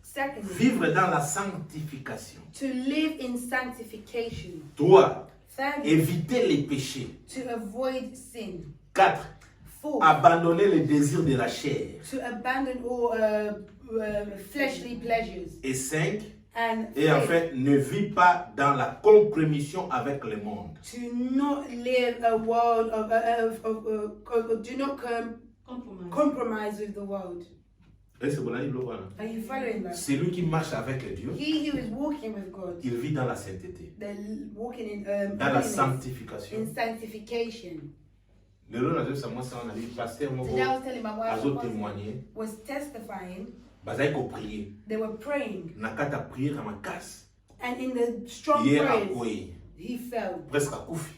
Secondly, Vivre dans la sanctification. to live in sanctification. 3. Thirdly, Éviter les péchés. to avoid sin. 4. 4. Abandonner les désirs de la chair. To abandon all fleshly pleasures. Et 5. And Et en fifth, fait, ne vis pas dans la compromission avec le monde. to not live a world of do not compromise with the world. Est-ce que vous avez Are you following that? Celui qui marche avec Dieu, He who is walking with God, il vit dans la sainteté, they're walking dans la holiness, sanctification. in sanctification. Le long de ce mois, on a dit, pasteur, Today I was telling my wife, azo témoigner, was testifying, bazai ko prier. they were praying, Nakata prier à ma casse. and in the strong Hier à prayers, quoi? he fell, Presque à koufi.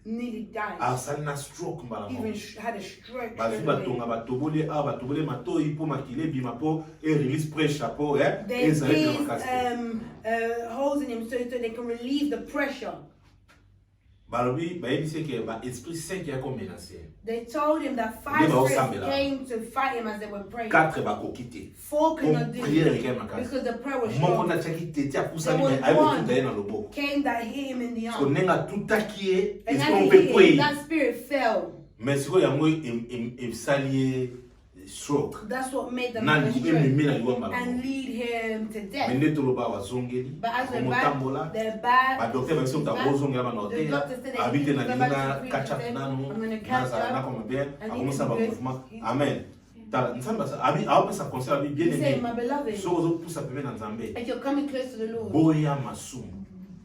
nearly died, Ah, ça n'a stroke mbala. even had a stroke. Bazu straight batonga away. batobole a batobole mato ipo makile bima po et release pressure chapeau They et ça pierced ma casse. holes in him so they can relieve the pressure. Balobi ba yebisi ke ba esprit saint qui a comme menacé. They told him that They 5 were spirits Sambela. came to fight him as they were praying. 4 ba ko quitter. 4 could not do prier it avec ma casse. because the prayer was Moko strong. na chaki tete a poussa There ni was ayo one. tout na loboko. Came that hit him in the Ko arm. nenga tout akie And est as on he peut hit him, prier. that spirit fell. Mais siko yango im salier stroke. That's what made them Na have a libe stroke mimi na yuamba. and lead him to Mais death. nde toloba wa zongeli. But as they're Motambola. back, they're back. Ba docteur ba biso ta bozongela ba The noter. doctor said that Habite na he's about linga to catch up preach, nanu. I'm gonna catch Naza na up. comme bien. And he Akomosa can ba do it. mouvement. Amen. Tala nzamba sa abi aope sa conseil abi bien He said, aimé. my beloved, So ozo poussa peme na nzambe. if you're coming close to the Lord, Boya masumu.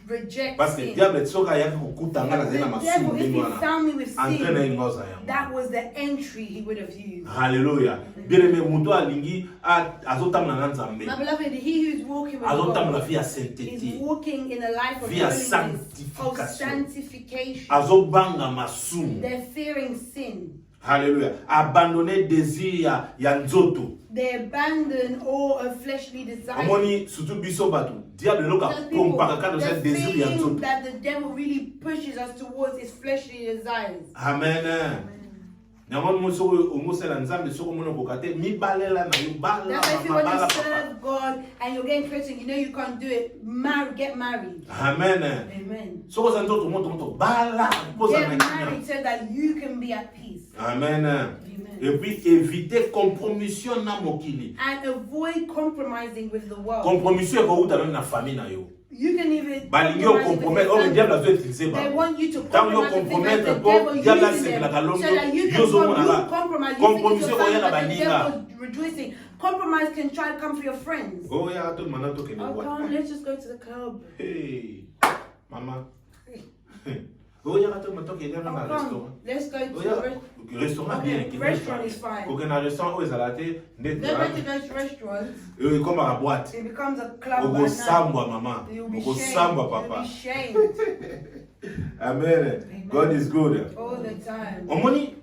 reject Parce que sin. diable soka yaki kokutanga na zena The masumu devil, if he ndenge wana. found me with Entraîne sin, ngoza yango. that was the entry he would have used. Hallelujah. Bien aimé muto alingi azotamna na nzambe. My beloved, he who's walking with Azotamna God via is sainteté. walking in a life of Via holiness, of sanctification. sanctification. Azobanga masumu. They're fearing sin. Hallelujah. Abandonner désir ya nzoto. They abandon all of fleshly desires. Omoni surtout biso batu. Diable loka Those people, kompaka kado sa the désir ya feeling nzoto. that the devil really pushes us towards his fleshly desires. Amen. Nyamon mo soko omosela nzambe soko mono kokate mibalela na yo bala That's why if you want bala to papa. serve God and you're getting Christian, you know you can't do it. Get married. Amen. Amen. Soko za nzoto moto bala posa Get na married kinya. so that you can be at peace. Amen. Amen. Et puis éviter compromission na mokili. And avoid compromising with the world. Compromission ko uta même na famille na yo. You can even Balingi o compromettre, oh le diable a dû utiliser ba. They want you to Tant yo compromise with things compromettre like the po devil diable using c'est la them kalongo. so that you Yo zo mona can ba. compromise. Compromission You ko think yana it's your family, baninga. but the devil is rejoicing. Compromise can try to come for your friends. Oh ya to mana to kene Oh, wa. come on, let's just go to the club. Hey. Mama. Oh ya to mana to kene Oh, na come, restaurant. let's go to Oh the ya restaurant. restaurant Okay, bien. restaurant is fine. Ko kena restaurant o ezalate net. They're going to go to restaurants. Comme à boîte. It becomes a club Oko by night. samba mama. You'll be Oko shamed. samba You'll papa. be shamed Amen. God is good. all the time. Omoni,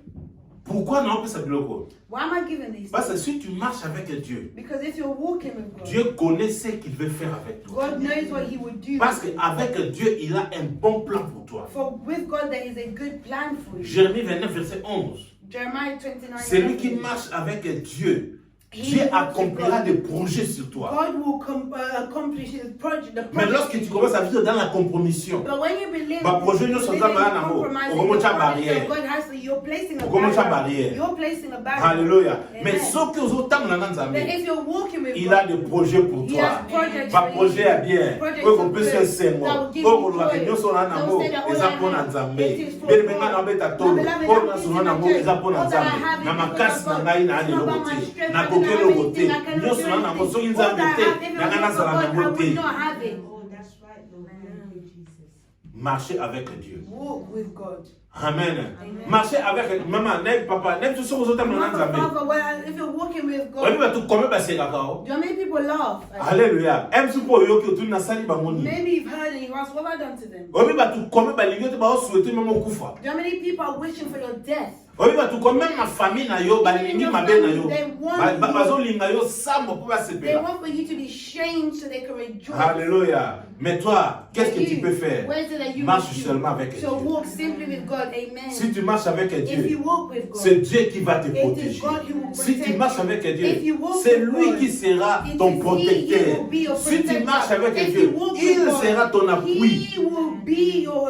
pourquoi non ça biloko? Why am I giving these? Parce que si tu marches avec Dieu, Because if you're walking with God, Dieu connaît ce qu'il veut faire avec toi. God knows what He would do. Parce qu'avec Dieu, il a un bon plan pour toi. For with God there is a good plan for you. Jérémie 29, verset 11. Jeremiah 29. Celui qui marche avec Dieu, Dieu accomplira des projets sur toi. God will accomplish His project. The Mais project lorsque tu commences à vivre dans la compromission, But when you believe, Ba projet nous sont dans la namo. Okomo cha barrière. God has to, you're placing a Okomo cha barrier. barrière. You're placing a barrier. Alléluia. Amen. Mais ce que vous avez dans Nzambe, But if you're walking with il a God, des projets pour He toi. has projects Ba for you. projet à bien. Projects Pour qu'on of puisse good se that will give Pour you qu'on la joy. réunion sur la namo. Don't say that all Ils I apprennent à have, Nzambe. it is for Bien God. maintenant na beta My tolo. beloved, Pour I'm na pleasing sur na my namo, church. ils apprennent à All that I Nzambe. have Na is makasi because na of ngai na God. de It's not about lokote. my strength. Na I don't koke have lokote. anything. I cannot Nyonso do na namo anything. soki All Nzambe that I te. have, if it Na was kana not for sala God, I namo would te. not have it. Oh, that's right, Lord. Thank you, Jesus. Marcher avec Dieu. Walk with God. Amen. Marcher avec maman, ne papa, ne tu sors aux autres dans Mother, Nzambe. Father, well, if you're walking with Oyebi God, bato kome baseka kao. do you know many people laugh? Alléluia. Aime su po yoki otu na sali bangoni. Maybe you've heard and you ask, what have I done to them? Oyebi bato kome balingi te ba souhaiter même okufa. Do you know many people are wishing for your death? Oyebi bato kome même na famille na yo balingi mabe na yo. They want Bazo linga yo sambo po They basepela. want for you to be shamed so they can rejoice. Alléluia. Mais toi, qu'est-ce que tu peux faire? Where is it that you Marche must do? seulement avec Dieu. So walk simply with God. Amen. Si tu marches avec If you Dieu, walk with God, c'est Dieu qui va te it is protéger. God who will Si tu protect marches you. avec If Dieu, you walk c'est with lui God, qui sera it ton is He protecteur. who will be your Si tu protector. marches avec If Dieu, you walk with il God, sera ton appui. He will be your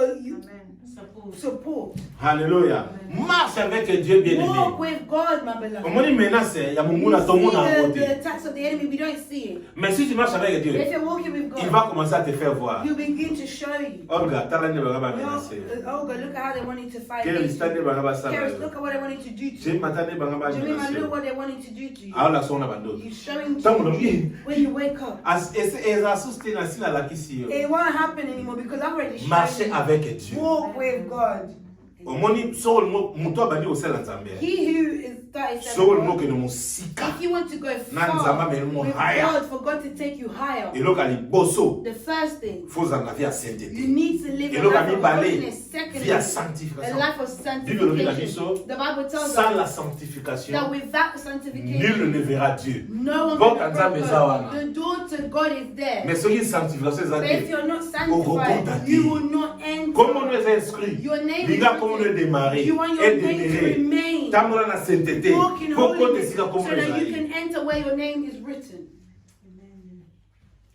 Support. support. Alléluia. Marche avec Dieu, bien-aimé. Walk with God, my beloved. Au moins, il menace, il y a mon We monde à ton monde à see côté. the attacks of the enemy, we don't see it. Mais si tu marches avec Dieu, But if you're walking with il God, va commencer à te faire voir. He'll begin to show you. Olga, t'as l'année, va menacer. Oh God, look at how they wanted to fight Quel against stade you. va ça? Karis, look at what they wanted to do to J'ai you. matin, va Jemima, menacer. look what they wanted to do to you. Ah, la son abandon. You're showing Tant mon to you ami. when you wake up. Et ça sustain la sila la kisi. It won't happen anymore because I've already shown Marcher you. avec Dieu. Walk with God. Au moins, sur le mot, mon toi bandi au sel en Zambie. He who is 37 Sur le mot que nous sika. if you want to go Nan far zama me mo with higher. God, for God to take you higher, Et là, il bosso. the first thing, Faut en avoir à you sainteté. need to live Et a là, life il of balait holiness. Secondly, via a sanctification. life of Bible dit la sanctification. mission, The Bible tells sans us la sanctification, that without nul sanctification, ne verra Dieu. no one Bon, can quand ça approach me zawana. God. The door to God is there. Mais ce qui est sanctification, But if c'est you're not recontacté. sanctified, you will not enter. comme on est inscrit, Your name les is gars, comme on est written. démarré, You want your et name to démarré, remain. tant qu'on a la sainteté, Walk in pour qu'on te holiness siga so comme on that you est. can enter where your name is written.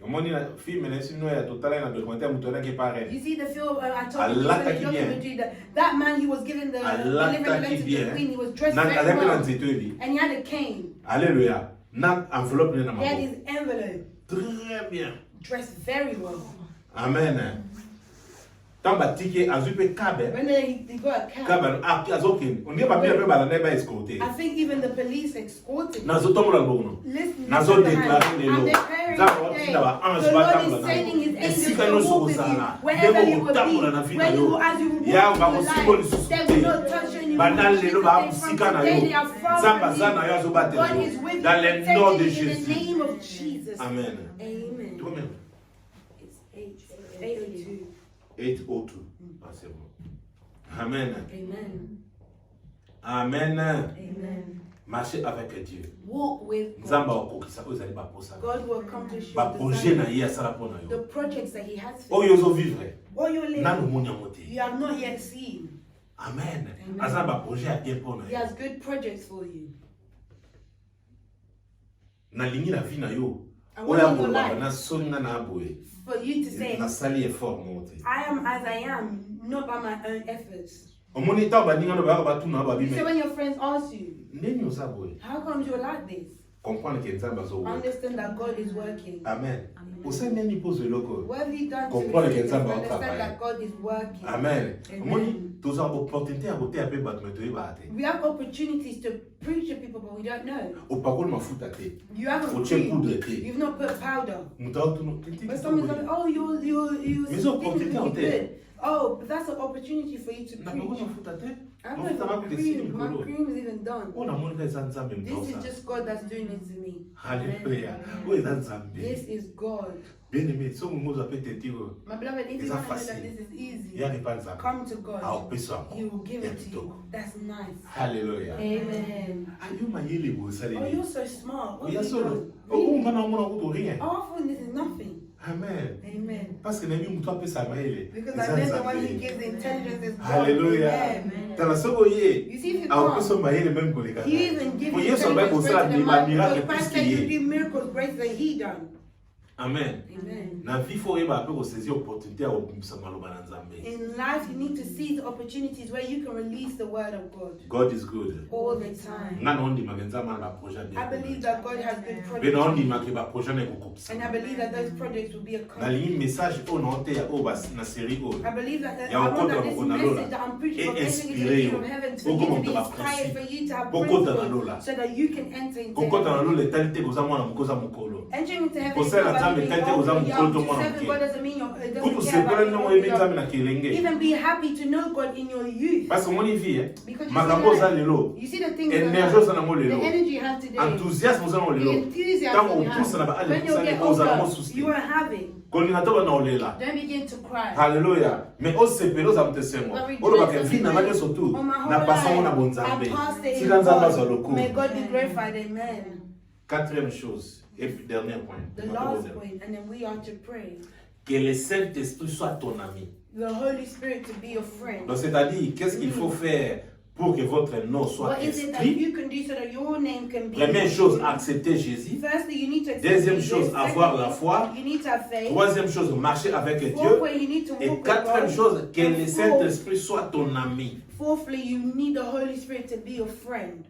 Au moins, la fille, mais si nous, il y a total, il y a documenté, il y a qui paraît. You see the film I told Allah you ta the qui vient. documentary that man he was given the Allah living ta letter qui to the vient. queen. He was dressed Nan, very avec well l'antitélie. and he had a cane. Alléluia. Nan, enveloppe, il y a He had his envelope, très bien. dressed very well. Amen. Tant batike azupe kabe. When they got a cab, Kabe azokin. On dit pas bien peu balade ba escorter. I think even the police escorted him. Nazo tomo la bono. Listen, Nazo listen behind. déclarer les And lots. declaring Za today, wati na ba ange the ba Lord tamula is sending his na. angels Esika to no walk so with you sala. wherever you Debo will tamula na be. vida When yo. you, as you walk Ya through ba your ko symbol life, su they will not touch you anymore. Banal le lo ba Because sika na today yo. they are far Zamba from zana you. yo zo battre. God is with you, Dans le nom de protecting you in Jésus. the name of Jesus. Amen. Amen. Toi même. It's 8:02. 802. Ah c'est bon. Amen. Amen. Amen. Amen. Marcher avec Dieu. Walk with Nzamba God. okokisa ozali ba posa. God will accomplish Ba your projet na desires, ye asala pona the yo. projects that He has for Oyo you. zo vivre. What you're Nanu living, moni yango te. you have not yet seen. Amen. Amen. Azala ba projet ya bien pona He yo. has good projects for you. Nalingi la vie na yo. I want Oya in your koloba life na songa na aboye. for you to say, Nasali effort mo te. I am as I am, not by my own efforts. Omoni ta ba ninga no ba ba tuna ba You say bime. when your friends ask you, Ndeni osaboye. how come you're like this? Comprendre que Nzamba zo. Understand that God is working. Amen. Osa neni pose loko. What have you done to Comprendre que receive this? Nzamba au Understand travail. that God is working. Amen. Amen. Omoni toza opportunité ya kote ape bato meto yeba te. We have opportunities to preach to people, but we don't know. Opakoli mafuta te. You haven't Oche poudre preached. te. You've not put powder. Muta otuno. But someone's like, oh, you're Mais so speaking opportunité really au te. good. Oh, but that's an opportunity for you to Na preach. bakoli mafuta te. I'm Mafuta not mako even kesini cream. My mkolo. cream is even done. Ona moni ka eza Nzambe This is mtosa. just God that's doing it to me. Hallelujah. Oyo eza This Nzambe. is God. Bien aimé, so mungu ape te tiro. My beloved, if you It's want to know not that facile. this is easy, Yani pa Nzambe. come to God. Aopeswa. He will give it to you. That's nice. Hallelujah. Amen. Ayo mayele bo Oh, saleli. you're so smart. What Oya have you solo. done? Oh, ngana mona kuto rien. Oh, I thought this is nothing. Amen. Amen. Parce que nami mutu ape sa mayele. Because I know the one who gives the intelligence is God. Hallelujah. Amen. Tala soko ye. You see, if you Aopeswa can't, mayele même koleka. He even gives Pour you Yesu abai intelligence kosala greater than ma mine. miracle Because Christ plus said you que ye. do miracles greater than He done. Amen. Amen. Na vie faut yeba ape ko saisir opportunité ya kopimisa maloba na Nzambe. In life, you need to seize the opportunities where you can release the word of God God is good. all the time. Ngana ondima kenza mana ba projet bien. I believe that God has good Bena projects. ondima ke ba projet na kokopisa. And I believe that those projects will be Na accomplished. lingi message o na ote ya o ba na série o. I believe that Ya I want okota that this bakona lola. message that I'm preaching from E everything inspiré is yo. from heaven for Oko you to be monta ba inspired, principe. for you to have Okota na principles, lola. so that you can enter into Kokota na heaven. lola etalité koza mwana mukoza mukolo. Entering into heaven Kosala is Nzambe about tete being uza old, mukolo young. to To mwana serve muke. God doesn't mean you're, it Kutu doesn't care sepela about na being mo old, yebi Nzambe young. na kelenge. Even be happy to know God in your youth. Parce que moni vie Because you makambo see oza that- lelo. You see the things Énergie that oza nango the lelo. energy you have today, Enthousiasme oza nango the lelo. enthusiasm Tango you opusa na ba have. ale When you kusali get oza nango older, susti. you won't have it. Kolinga to na olela. Don't begin to cry. Hallelujah. Mais o sepelo za mtesengo. But rejoice Olo ba ke and vie na rejoice. ba surtout. On my whole Na pasa na life, bonzambe. I passed it in Sika Nzambe za God. loko. May God be glorified. Amen. Quatrième chose et puis dernier point. The last point, and then we are to pray. Que le Saint-Esprit soit ton ami. The Holy Spirit to be your friend. Donc c'est-à-dire qu'est-ce qu'il faut faire pour que votre nom soit What is it that inscrit. you can do so that your name can be? Première chose, accepter Jésus. Firstly, you need to accept Deuxième Jesus. chose, avoir la foi. You need to have faith. Troisième chose, marcher avec Dieu. Fourth way, you need to Et walk with quatrième God. chose, que And le Saint-Esprit soit ton ami. Fourthly, you need the Holy Spirit to be your friend.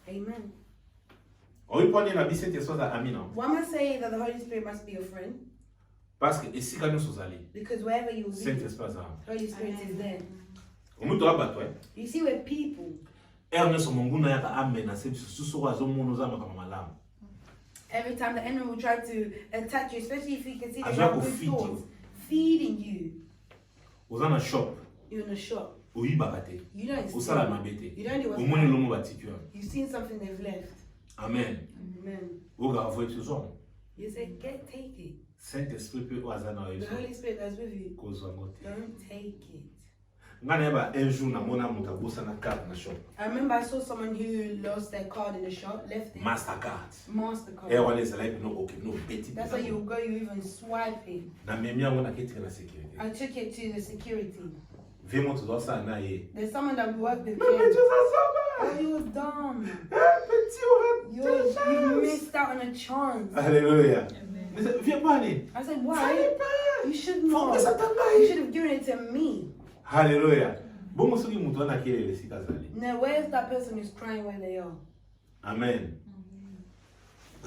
Amen. Oui, prenez la vie Saint-Esprit ami, non? Why am I saying that the Holy Spirit must be your friend? Parce que ici, quand nous sommes allés, Because wherever you be, Saint-Esprit est là. Holy Spirit is there. Au moins, tu vas battre, hein? You see, where people, Ernest Monguna yaka amena se susu wa zo mono za makama malamu. every time the enemy will try to attack you, especially if you can see that you Ajua have good kufeed thoughts, you. feeding you, Ozana shop, you're in a shop. oyiba kate. You don't Osala steal. mabete. You don't do what's Omoni wrong. lomo batikiwa. You've seen something they've left. Amen. Amen. Oga avoid tuzon. You say, take it. Saint-Esprit peut wazana wa The yesu. Holy Spirit that's with you. Kozwa ngote. Don't take it. Ngana yaba un jour na mona muta bosa na carte na shop. I remember I saw someone who lost their card in the shop, left it. Mastercard. MasterCard. Wale za like no okay no beti. That's how you go, you even swipe it. Na memia ngona kiti na security. I took it to the security. Vemo tuzosa na ye. There's someone that we work with. Mais here. tu Oh, sais you're dumb. Petit You missed out on a chance. Alléluia. Viens pas aller. I said, Fallait why? pas. You should Faut know. que ça You t'engaille. should have given it to me. Alléluia. Bongo soki mutu ana kelele sika zali. Now, where's that person who's crying where they are? Amen.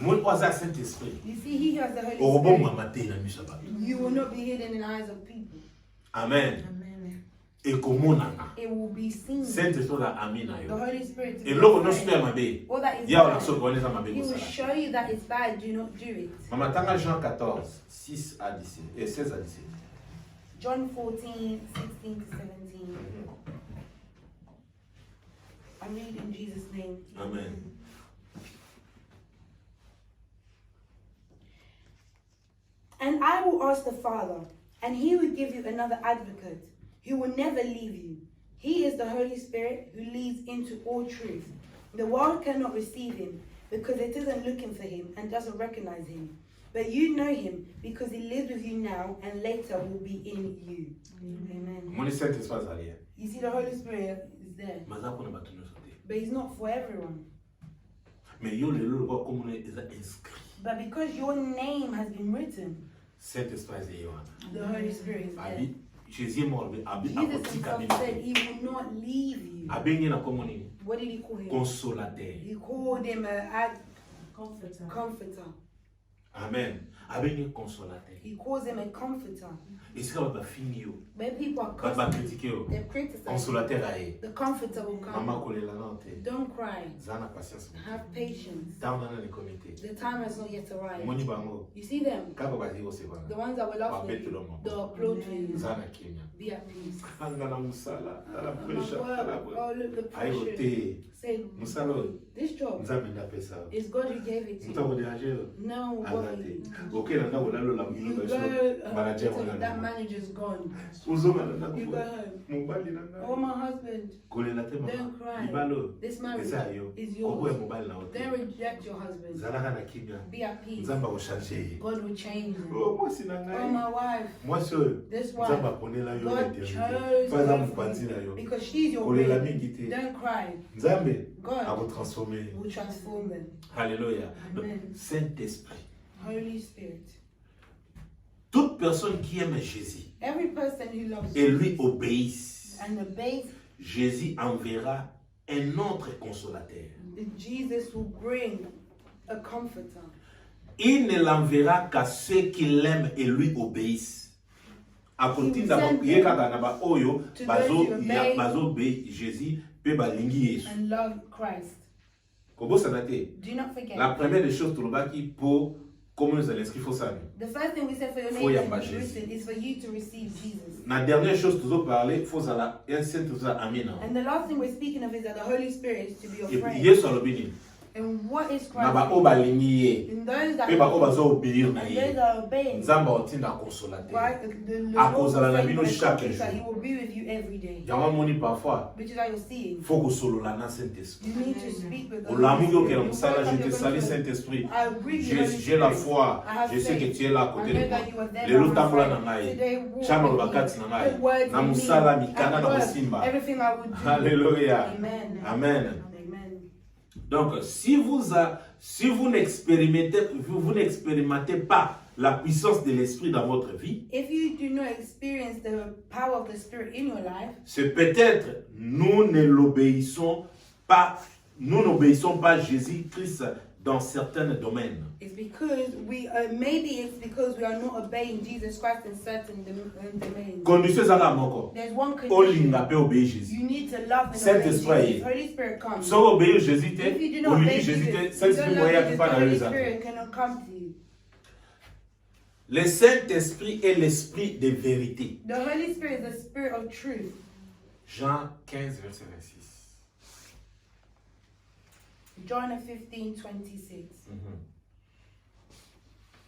Mon oza Saint-Esprit. You see, he has the Holy Orobongo Spirit. amate na misaba. You will not be hidden in the eyes of people. Amen. Amen. Ekomonanga. It will be seen. Saint-Esprit na amina The yo. Holy Spirit. Et loko no sute mabe. All that is Ya ona bad. so ko neza mabe He ko will sala. show you that it's bad. Do not do it. Mama tanga Jean 14, 6 à 17 et 16 à 17. John 14, 16 to 17. I read in Jesus' name. Amen. And I will ask the Father, and he will give you another advocate who will never leave you. He is the Holy Spirit who leads into all truth. The world cannot receive him because it isn't looking for him and doesn't recognize him. But you know him because he lives with you now and later will be in you. Amen. Mon Saint-Esprit zali. You see, the Holy Spirit is there, Maza ko na batu no sote. but he's not for everyone. Mais yo lelo ko comme eza inscrit. But because your name has been written, Saint-Esprit est Yohana. the Holy Spirit is there. Abi Jésus est mort abi Jesus akotika himself said bino. he will not leave you. Abengi na komo nini? What did he call him? Consolateur. He called him a Comforter. comforter. Amen. Abengi consolateur. He calls him a comforter. Esika ba fini yo. When people are Ba cursing, critiquer yo. they're criticizing. Consolateur aye. The comforter will Mama come. kolela na te. Don't cry. Zana patience. Have patience. Tanda na le comité. The time has not yet arrived. Moni bango. You see them? Kaka ba zero se The bana. ones that will laugh at you, they'll applaud to you. Zana kimya. Be at peace. Anga na musala. Ala My pressure. Ala work, oh look the ayo pressure. te. Say, Musala oyo. this job Nzambe nda pesa. is God who gave it to Muta you. ko déranger yo. No Aza worry. te. Ok na ndako lalo la You mino go, ba manager that wana. manager's gone. Uzonga na You ndako. go home. Mobali na Oh, ndako. my husband, Kolela te mama. don't cry. Libalo. This marriage Eza yo. is Kobo ya yours. mobali na ote. Don't reject your husband. Zalaka na kimya. Be at peace. Nzamba ko changer. God will change you. Oh mwasi na Oh, ngai. my wife, Mwasi oyo. this Nzamba wife, aponela yo God eternité. chose Faza her mopanzi na yo. because she's your Kolela babe. mingi te. Don't cry. Nzambe God akotransforme. will transform them. Alléluia. Donc, Amen. Saint-Esprit. Holy Spirit. Toute personne qui aime Jésus Every person who loves et lui Jesus obéisse, and obeys, Jésus enverra un autre consolateur. Jesus will bring a comforter. Il ne l'enverra qu'à ceux qui l'aiment et lui obéissent. Akotinda ye kaka na ba oyo bazo be Jésus pe balingi Yesu. And love Christ. Kobosana te. Do not forget. La première des choses tulobaki pour comment nous allons inscrire faut ça. The first thing we said for your Faut name yamba to be Jésus. written is for you to receive Jesus. La dernière chose tuzo parler faut ça la un saint tuzo amina. And the last thing we're speaking of is that the Holy Spirit is to be your Et puis friend. Yesu alobini. And what is Na Christ? ba o balingi ye. In those that Pe ba o bazo obéir na and ye. those that are obeying. Nzamba otinda consolateur. Right? The Akozala na Lord bino will chaque say that jour. He will be with you every day. Yango moni parfois Which is how you're seeing. faut que solola na Saint-Esprit. You need to speak with the Olamu Holy yo Spirit. ke musala, You je te wake up, salue you're going to- Saint-Esprit. I agree with the Holy J'ai la Spirit. foi. I have Je sais que faith. tu es là à I côté know de moi. that you are there Lelo by my tambola side. na ngai. Today, walk Chama with bakati me. na ngai. Put words Na in me. musala mikanda At na work, bosimba. everything I would do. Alléluia. Amen. Amen. Amen. Donc, si vous n'expérimentez pas la puissance de l'esprit dans votre vie, If you do not experience the power of the Spirit in your life, c'est peut-être nous n'obéissons pas à Jésus-Christ dans certains domaines. it's because maybe it's because we are not obeying Jesus Christ in certain domains. Condition ezaka moko. There's one condition. Olinga pe obéir Jésus. You need to love and Saint-Esprit obey aye. Jesus. Holy Spirit comes. So obéir Jésus te, If you do not olingi obey Jésus Jesus, te, you Saint-Esprit don't love moya Jesus, qui the pas dans Holy les autres. Spirit cannot come to you. Le Saint-Esprit est l'esprit de vérité. The Holy Spirit is the Spirit of truth. Jean 15 verset 26. John 15:26. Mhm.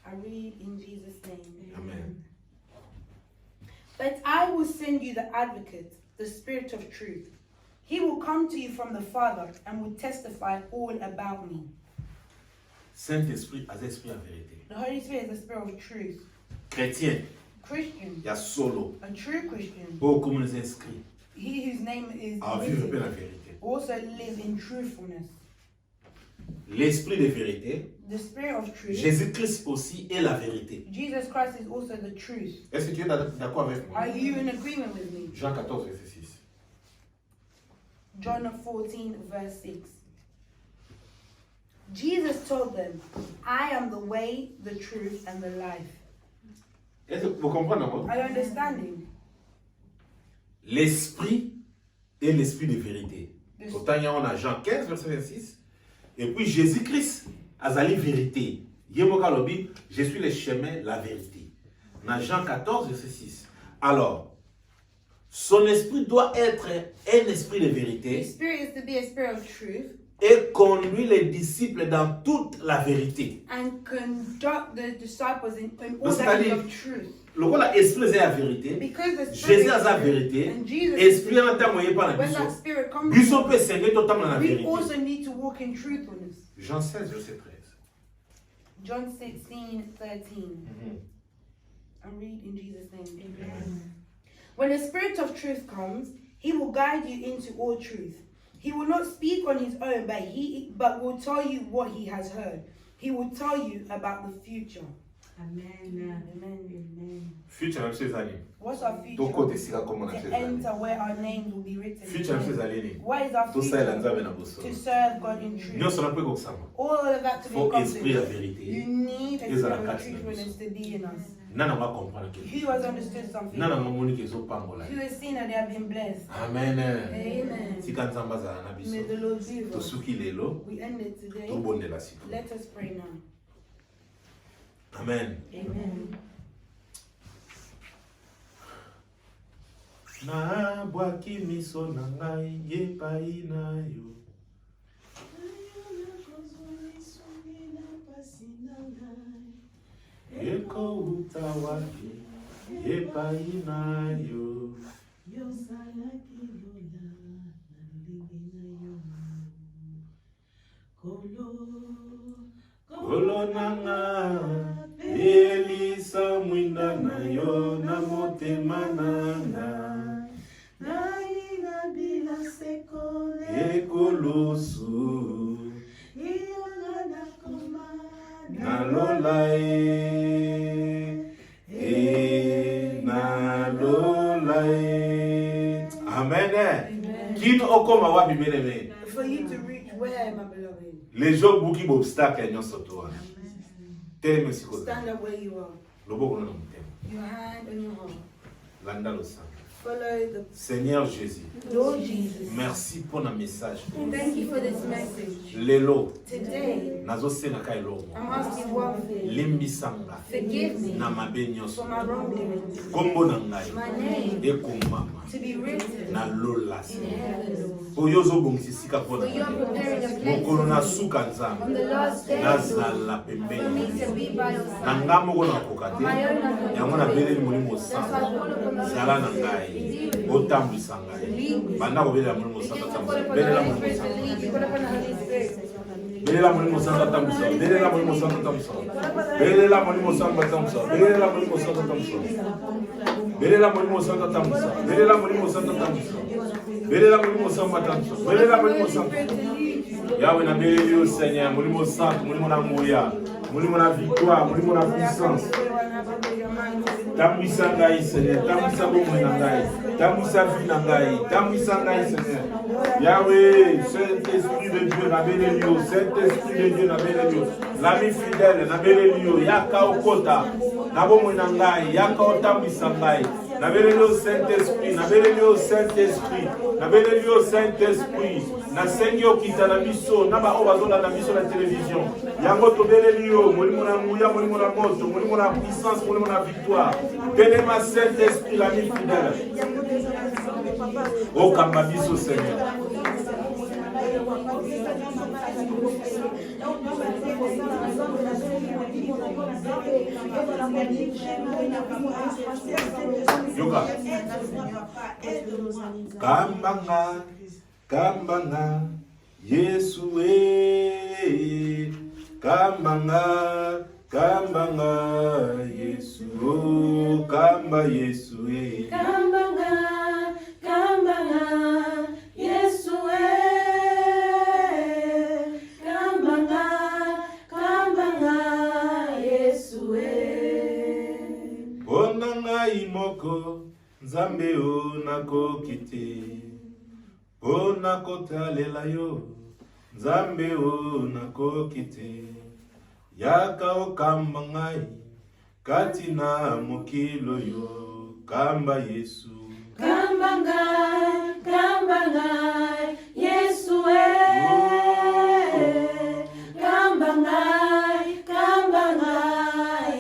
I read in Jesus' name. Amen. But I will send you the advocate, the Spirit of truth. He will come to you from the Father and will testify all about me. Saint-Esprit a l'esprit en vérité. The Holy Spirit is the Spirit of truth. Chrétien, Christian, il y a solo. a true Christian, Pour comme les inscrits, he whose name is à vivre written, la vérité. also live in truthfulness. L'esprit de vérité, The Spirit of truth. Jésus-Christ aussi est la vérité. Jesus Christ is also the truth. Est-ce que tu es d'accord avec moi? Are you in agreement with me? Jean 14 verset 6. John 14, verse 6. Jesus told them, I am the way, the truth, and the life. Est-ce que vous comprenez encore? Are you understanding? L'esprit est l'esprit de vérité. Yes. Pourtant, il y a Jean 15 verset 26. Et puis Jésus-Christ a la vérité. Yemoka lobi, je suis le chemin, la vérité. Dans Jean 14 verset 6. Alors, son esprit doit être un esprit de The vérité Spirit is to be a spirit of truth et conduire les disciples dans toute la vérité. and conduct the disciples in all Parce that que of truth. Le rôle l'esprit c'est la vérité. Because the Spirit Jésus is a la truth, vérité. and Jesus Esprit en temps moyen par la when that biso. Spirit comes, Biso peut servir totalement la we vérité. also need to walk in truthfulness. Jean 16 verset 13. John 16:13. Mhm. I read in Jesus' name. Amen. When the Spirit of truth comes, he will guide you into all truth. He will not speak on his own, but will tell you what he has heard. He will tell you about the future. Amen. Amen. Amen. Future même ces années. What's our Toko future? te sika comment on a To ces années. enter where our names will be written. Future même ces années. What is our Tout ça il a future? nzambe na boso. To serve God in truth. Nyonso na pe kokosama. All of that to be Faut esprit la accomplished. vérité. You need a Ezala spirit of kati na truthfulness to be in us. Nana va comprendre que. Who has understood something? Nana mamoni ke zo pambola. Who has seen that they have been blessed? Amen. Amen. Tika nzamba za na May biso. the Lord be with To us. suki lelo. We end it today. To bonde la sito. Let us pray now. Amen. Amen. Na bwaki miso na ngai yepai na yo. Eko utawapi yepai na yo. Kolo nanga elisa mwinda na yo na motema nanga. Ekolosu nalola nalola Amen. Kin okoma wapi meleme. For you to reach where, my beloved? Les jours buki obstacle nyonso to wana. Teme siko. Stand up where you are. Loboko na mutema. Your hand on your heart. Landa lo sang. Follow the Seigneur Jésus, Lord Jesus. merci pour le message. Thank you for this message. Lelo Today, nazo senaka elongo. I'm asking one thing. Limbisanga Forgive me na mabe nyonso. for my wrongdoings. Kombo na ngai My name ekomama to be written na lola in heaven. po siko yo ozobongisa esika mpona for you are preparing a place mokolo nasuka nzambe on the last day nazala for me pembeni to be by your na side. nga moko nakoka te yango nabeleli molimo sango zala na ngai otambwisa ngai banda kobelela molimo sango belela molimo sango belela molimo sango atambwisa belela molimo sango atambwisa belela molimo sango atambwisa belela molimo sango atambwisa belela molimo sango atambwisa belela molimo sango atambwisa belela molimo sango atambwisa belela molimo sango Yahweh na beleli yo Seigneur molimo sango molimo na nguya molimo na victoire molimo na puissance tambwisa ngai Seigneur tambwisa bomoi na ngai tambwisa vie na ngai tambwisa ngai Seigneur Yahweh Saint-Esprit de Dieu na beleli yo Saint-Esprit de Dieu na beleli yo l'ami fidèle na beleli yo yaka okota na bomoi na ngai yaka otambwisa ngai na beleli yo Saint-Esprit na beleli yo Saint-Esprit na beleli yo Saint-Esprit na sengi okita na biso na ba oyo bazolanda biso na télévision yango tobeleli yo molimo na nguya molimo na moto molimo na puissance molimo na victoire telema Saint-Esprit l'ami fidèle okamba biso Seigneur yoka kambanga kambanga Yesu kambanga kambanga Yesu kamba Yesu Kambanga, kambanga, Yesu kambanga, kambanga, Yesu Pona ngai moko Nzambe o nakoki te Pona kotalela yo Nzambe o nakoki te Yaka okamba ngai kati na mokilo yo kamba Yesu Kambanga, kambanga, Yesu kambanga, kambanga,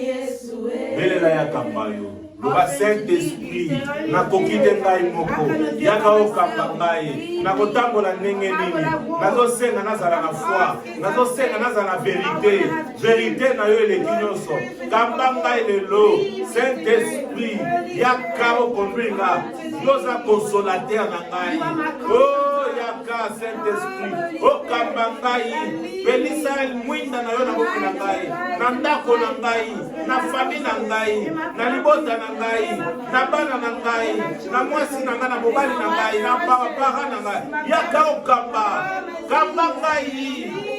Yesu belela ya kamba yo loba Saint-Esprit nakoki te ngai moko yaka okamba ngai nakotambola ndenge nini nazosenga nazala na foi nazosenga nazala na verité na yo eleki nyonso kamba ngai lelo Saint-Esprit yaka okonduire nga yoza consolateur na ngai oh yaka Saint-Esprit okamba ngai pelisa mwinda na yo na boki na ngai na ndako na ngai na famille na ngai na libota na ngai na bana na ngai na mwasi na ngai na mobali na ngai na papa na ngai yaka okamba kamba ngai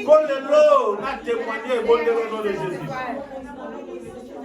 kolelo na témoigner bondelo nom de Jésus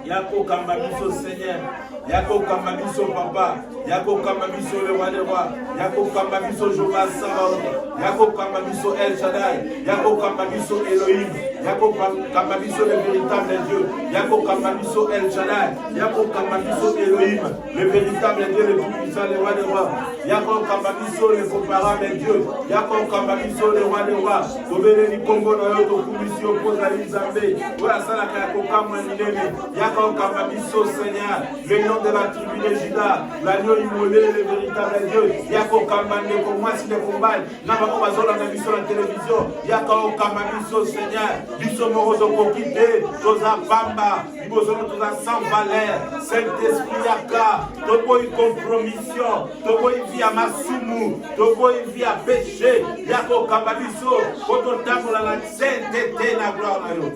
yako kamba biso Seigneur yako kamba biso papa yako kamba biso le roi des rois yako kamba biso Jéhovah Sabaoth yako kamba biso El Shaddai yako kamba biso Elohim yako kamba biso le véritable Dieu yako kamba biso El Shaddai yako kamba biso Elohim le véritable Dieu le tout-puissant le roi des rois yako kamba biso le comparable Dieu yako kamba biso le roi des rois tobeleli kombo na yo tokumisi opozali Nzambe oyo asalaka yako kamwa minene yako kamba biso Seigneur le nom de la tribu de Juda l'agneau immolé le véritable Dieu yako kamba ndeko mwasi ndeko mbali na bango bazolanda biso na télévision yako kamba biso Seigneur biso moko tokoki te toza pamba liboso toza sans valeur Saint-Esprit yaka toboyi compromission toboyi vi ya masumu toboyi vi ya péché yako kamba biso po totambola na sainteté na gloire na yo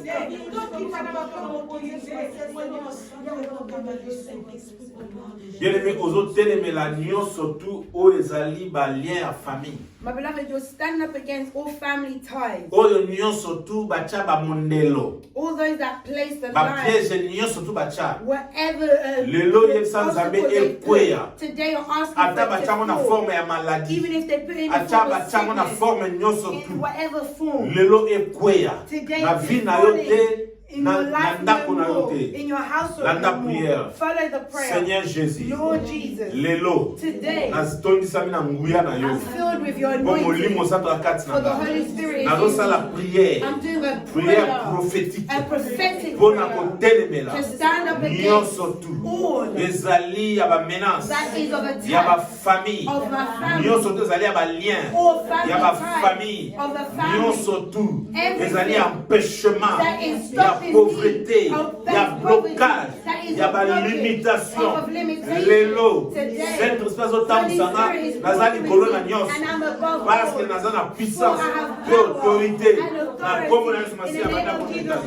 bien-aimé ozotelemela nyonso tu oyo ezali balien ya famille My beloved, you're standing up against all family ties. oyo nyonso tu batia bamondelo All those that place the line. bapiège nyonso tu batia Whatever lelo yebisa Nzambe ekweya today you're asking ata for batiango na it forme ya to fall. maladie Even if they put it in ata form of batiango na sickness, forme nyonso in tu whatever form. lelo ekweya Today na it's vie na yo te in your life no more, in your household no more. Follow the prayer. Seigneur Jésus, Lord Jesus, lelo, today I'm filled with your anointing for the Holy Spirit. I'm doing a prayer, a prophetic prayer, to stand up against all that is of attack of my family, all family ties of the family, everything that is stopping me, pauvreté, il y a blocage, il y a limitation. Lelo, cet espace au temps sana, nazali kolona nyos. Parce que nazana puissance, autorité, na komo na semasi ya banda kuita.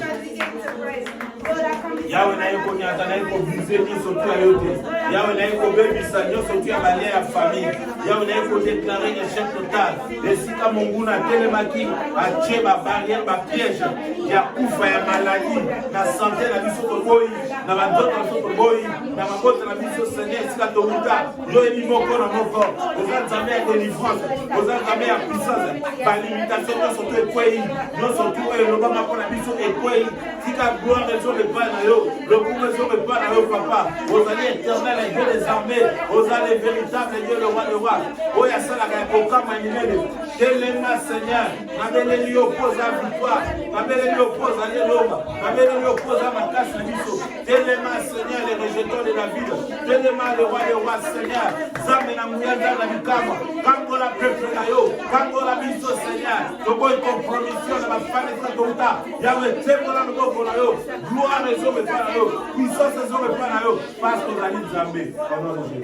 Yawe na yeko nyata na yeko bise nyoso tu ayote. Yawe na yeko bebisa nyoso tu ya balia ya famille. Yawe na yeko déclarer échec total. Esika monguna telemaki, ache ba barrière ba piège. Ya kufa ya maladie, na santé na biso toboyi, na bandoto na biso toboyi, na mabota na biso Seigneur esika tomuta. Yo emi moko na moko. Oza nzambe ya délivrance, oza nzambe ya puissance. Ba limitation nyoso tu ekwei, nyoso tu eloba mako na biso ekwei. Tika gloire sur le pas na yo, le pouvoir sur le pas na yo papa. Ozali éternel et Dieu des armées, ozali véritable Dieu le roi de roi. Oya sala ka kokama nyinene. Telema Seigneur, na bele li oppose à victoire, na bele li oppose à l'éloma, na bele li oppose à ma casse na biso. Telema Seigneur les rejetons de la ville, telema le roi des rois Seigneur. Zambe na muyanda na mikama, kango la peuple na yo, kango la biso Seigneur. Tobo compromission na ma famille na tonta. Yawe tembo na ngoko na yo, gloire les hommes pas na yo, puissance les hommes pas na yo, parce que la ligne Zambé, au nom de Jésus.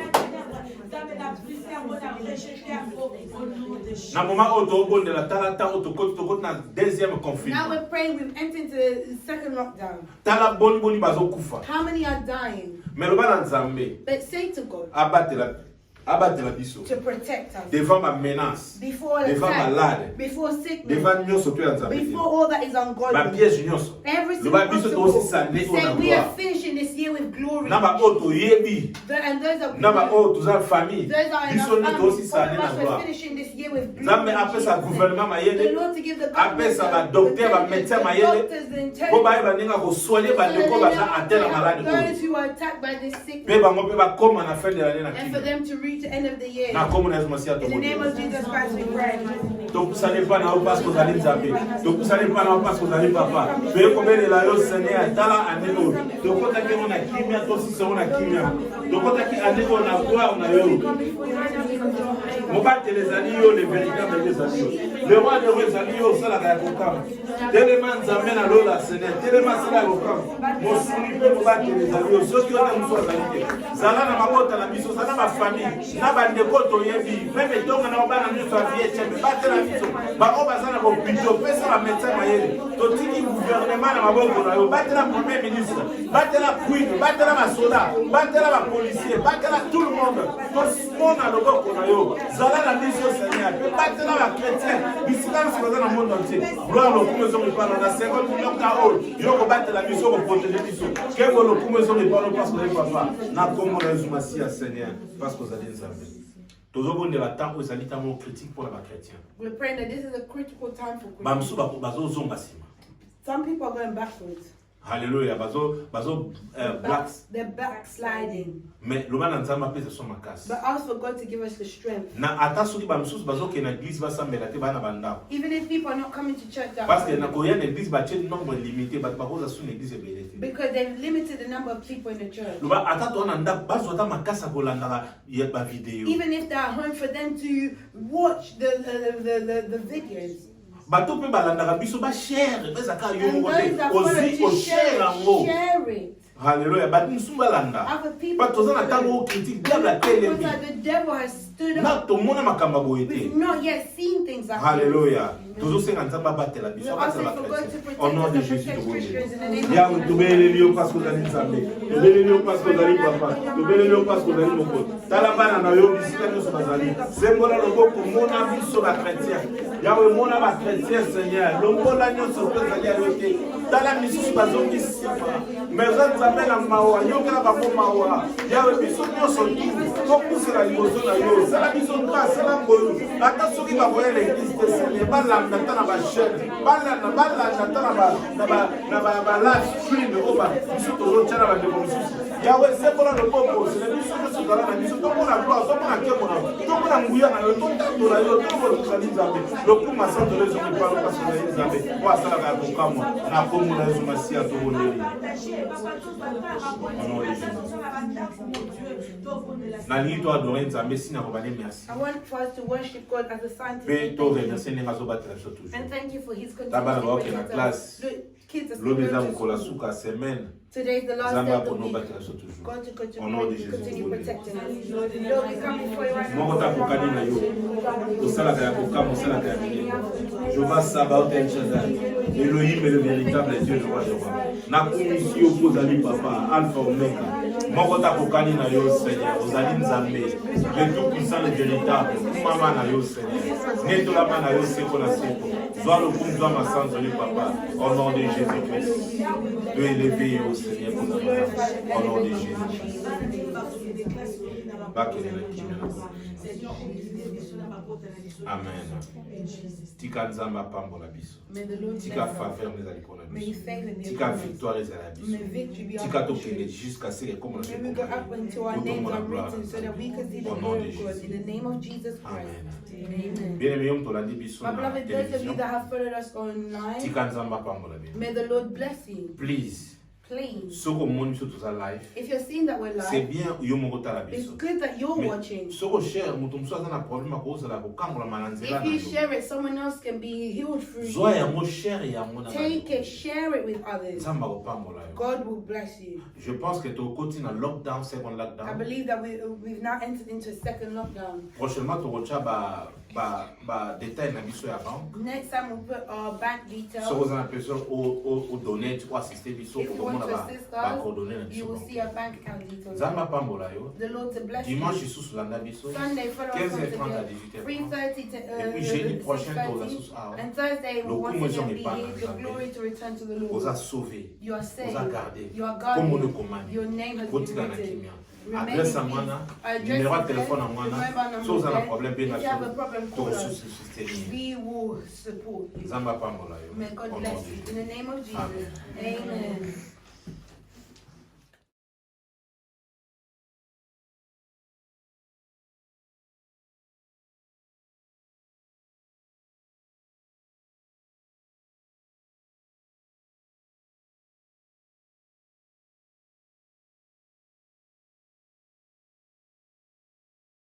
Na moment où de la talata où tu na deuxième confinement. Now we're praying, we've entered into the second lockdown. Tala boni boni bazo kufa. How many are dying? Mais le bana Nzambe. But say to God, abattre la biso. to protect us. Devant ma menace. Before devant attack, malade. before sickness. Devant nyoso tu Nzambe. Before all that is Ba ungodly. piège nyoso. Every Le single ba biso to aussi sandé say on we are gloire. finishing this year with glory. Na ba auto yebi. And those are Na ba auto za famille. those are in Biso our ni to families. aussi All of sandé na us are gloire. finishing this year with glory. Nzambe après sa gouvernement The mayele. Lord to give the Après ça ba government, docteur ba the médecin doctors, mayele. the Po ba ba ninga ko soigner ba ndeko ba za atteindre malade ko. those who are attacked by this Pe sickness, ba ngo pe ba koma na fin de l'année na and for kini. them to reach the end of the year. Na komo na Yesu In the name of Jesus Christ, we pray. Donc ça n'est pas na parce que vous allez Nzambe. Donc ça n'est pas na parce que vous allez papa. Pe ko be la yo Seigneur tala anelo. Donc ko ta ke on a kimia to si on a kimia. Donc ko ta ki anelo na gloire na yo. Mo ba te les alliés les véritables des alliés. Le roi des rois alliés ça la ka kokam. Tellement Nzambe na lola Seigneur. Tellement ça la kokam. Mo suni pe mo ba te les alliés. Ceux qui ont des muso alliés. Zala na mabota na biso, zala ma famille. Na ba ndeko to yebi. Même tonga na ba na nyuso vie chembe. Ba te la biso. Ba o ba zana ko pito pesa ba médecin mayele. To tiki gouvernement na maboko na yo. Ba te la premier ministre. Ba te la queen, ba te la ma soda, ba te la ma policier, ba te la tout le monde. To monde na loboko na yo. Zala na biso Seigneur. Ba te la ba chrétien. Bisika se dans le monde entier. Gloire au kume zo me parle na 50 millions ka ol. Yo ko ba te la biso ko protéger biso. Que le kume zo me parle parce que papa na comme la Masia Seigneur parce que vous allez Nzambe. Toujours de la temps où vous allez tellement critique pour les chrétiens. We're praying that this is a critical time for Ba Christians. msu ba bazo zonga sima. Some people are going backwards. Hallelujah, bazo blacks. They're backsliding. Mais le bana Nzambe pèse son makas. But ask for God to give us the strength. Na ata soki ba msu bazo ke na église ba sambela te bana banda. Even if people are not coming to church that Parce que na often, koya na église ba tient nombre limité ba koza sous l'église belete. because they've limited the number of people in the church. Le ba ata to na nda bazo ata makasa kolanda ya ba vidéo. Even if they're home, for them to watch the videos. Bato pe balandaka biso ba share bezaka yo And ngote those that follow ozi to o share ngo. share it. Hallelujah. But msumbalanda. Other people. But tozana tango critique diable a Because télé. the devil has stood Na up. to mona makamba We've boyete. not yet seen things like Hallelujah. this. Toujours senga nzamba batela We're biso asking batela for God to chrétien. protect Au nom us de and Jésus protect de Christians in the name Ya of tubele lio parce que dali nzambe. Tubele lio parce que dali papa. Tubele lio parce que dali moko. Tala bana na yo bisika nyo bazali. Sembola loboko mona biso ba chrétien. Yawe mona ba chrétien Seigneur. Lombola nyo sope zali ayote. Tala misusu bazongi sima. Maison nzambe na mawa yokela bako mawa. Yawe biso nyo sotu. Ko kusela liboso na yo. Sala biso ka sala ngolu. ata soki bakoya l'église te seigneur balanda ta na bachaine balanda ta na balive stream oyo biso tozotya na bandeko mosusu yawe sembola loboko sele biso nyonso tozala na biso tomona gloire tomona nkembo na yo tomona nguya na yo totandola yo tokolokisali nzambe lokuma santo lezo mipalo kasi na ye nzambe po asalaka ya kokamwa na kombo na yesu masiya tobondeli nalingi to adore nzambe sina kobane merci I want for us to worship God as a sign to mpe say to thank you. remercie ndenge azobatela biso toujours And thank you for his Tabana continuous baoke na presence. classe. Look, kids are lobi eza still mokolo ya going to suka semaine Today is the last nzambe day of the apona week. obatela biso toujours God to Au nom de continue, Jésus, continue vous protecting us. Lord, we come before you right now. moko takokani na yo tosalaka ya kokama osalaka ya bilei jova sabaoth el shaddai elohim le véritable dieu le roi de roi nakomisi yo mpo ozali papa alpha omega moko takokani na yo seigneur ozali nzambe le tout puissant le véritable kumama na yo seigneur netolama na yo seko na seko zwa lokumu zwa masanzoli papa au nom de jésus christ de élever yo seigneur au nom de jésus christ bakelela kimela amen tika nzambe apambola biso May the Lord tika bless us. faveur ezali mpona May biso his favor be tika upon us. victoire ezala ya May biso victory be tika upon tokende us. jusqu'à ce ekoma na May we go up until our names are written so that we can see the Au nom glory de of God. Jésus. In the name of Jesus Christ. Amen. bien aimé yo moto olandi biso My na beloved, those of you télévision that have followed us online, tika nzambe apambola bino may the Lord bless you. please Please, soki omoni biso toza live if you're seeing that we're c'est live, bien yo moko otala it's biso good that you're Mais watching. soko cher moto mosusu aza na problème akozala kokambolama na nzela If na you yo share it, someone else can be healed through zwa you. yango cher yango na Take it, share it with others. nzambe akopambola yo God will bless you. je pense que tokoti na lockdown second I lockdown believe that we've now entered into a second lockdown. prochainement tokotya badetail na biso ya banque Next time we'll put our bank details. soki oza na personne odonne oassiste biso If you want okomona to assist bacoordonne na us, you biso will see our bank account details. nzambe apambola yo The Lord to bless dimanche you. lisusu landa biso Sunday, follow us 15h30 on à today. 18h30 3:30 to et puis jeudi prochain toza 6:30. susu awa And Thursday we will Lokumu once ezo again be mipana here. The nzambe. glory to return to the Lord. oza sauvé You are saved. oza gardé You are kombo guarded. ekomani Your name has been kotika na written. kimia Remain adresse ya in mwana peace. numéro ya Address is telefone ya there. mwana Mobile number so oza na is problème there. mpe If you have a problem, call us. tokosusususteni We will support you. nzambe apambola yo May God Au nom bless de you. Jésus. In the name of Jesus. Amen. Amen.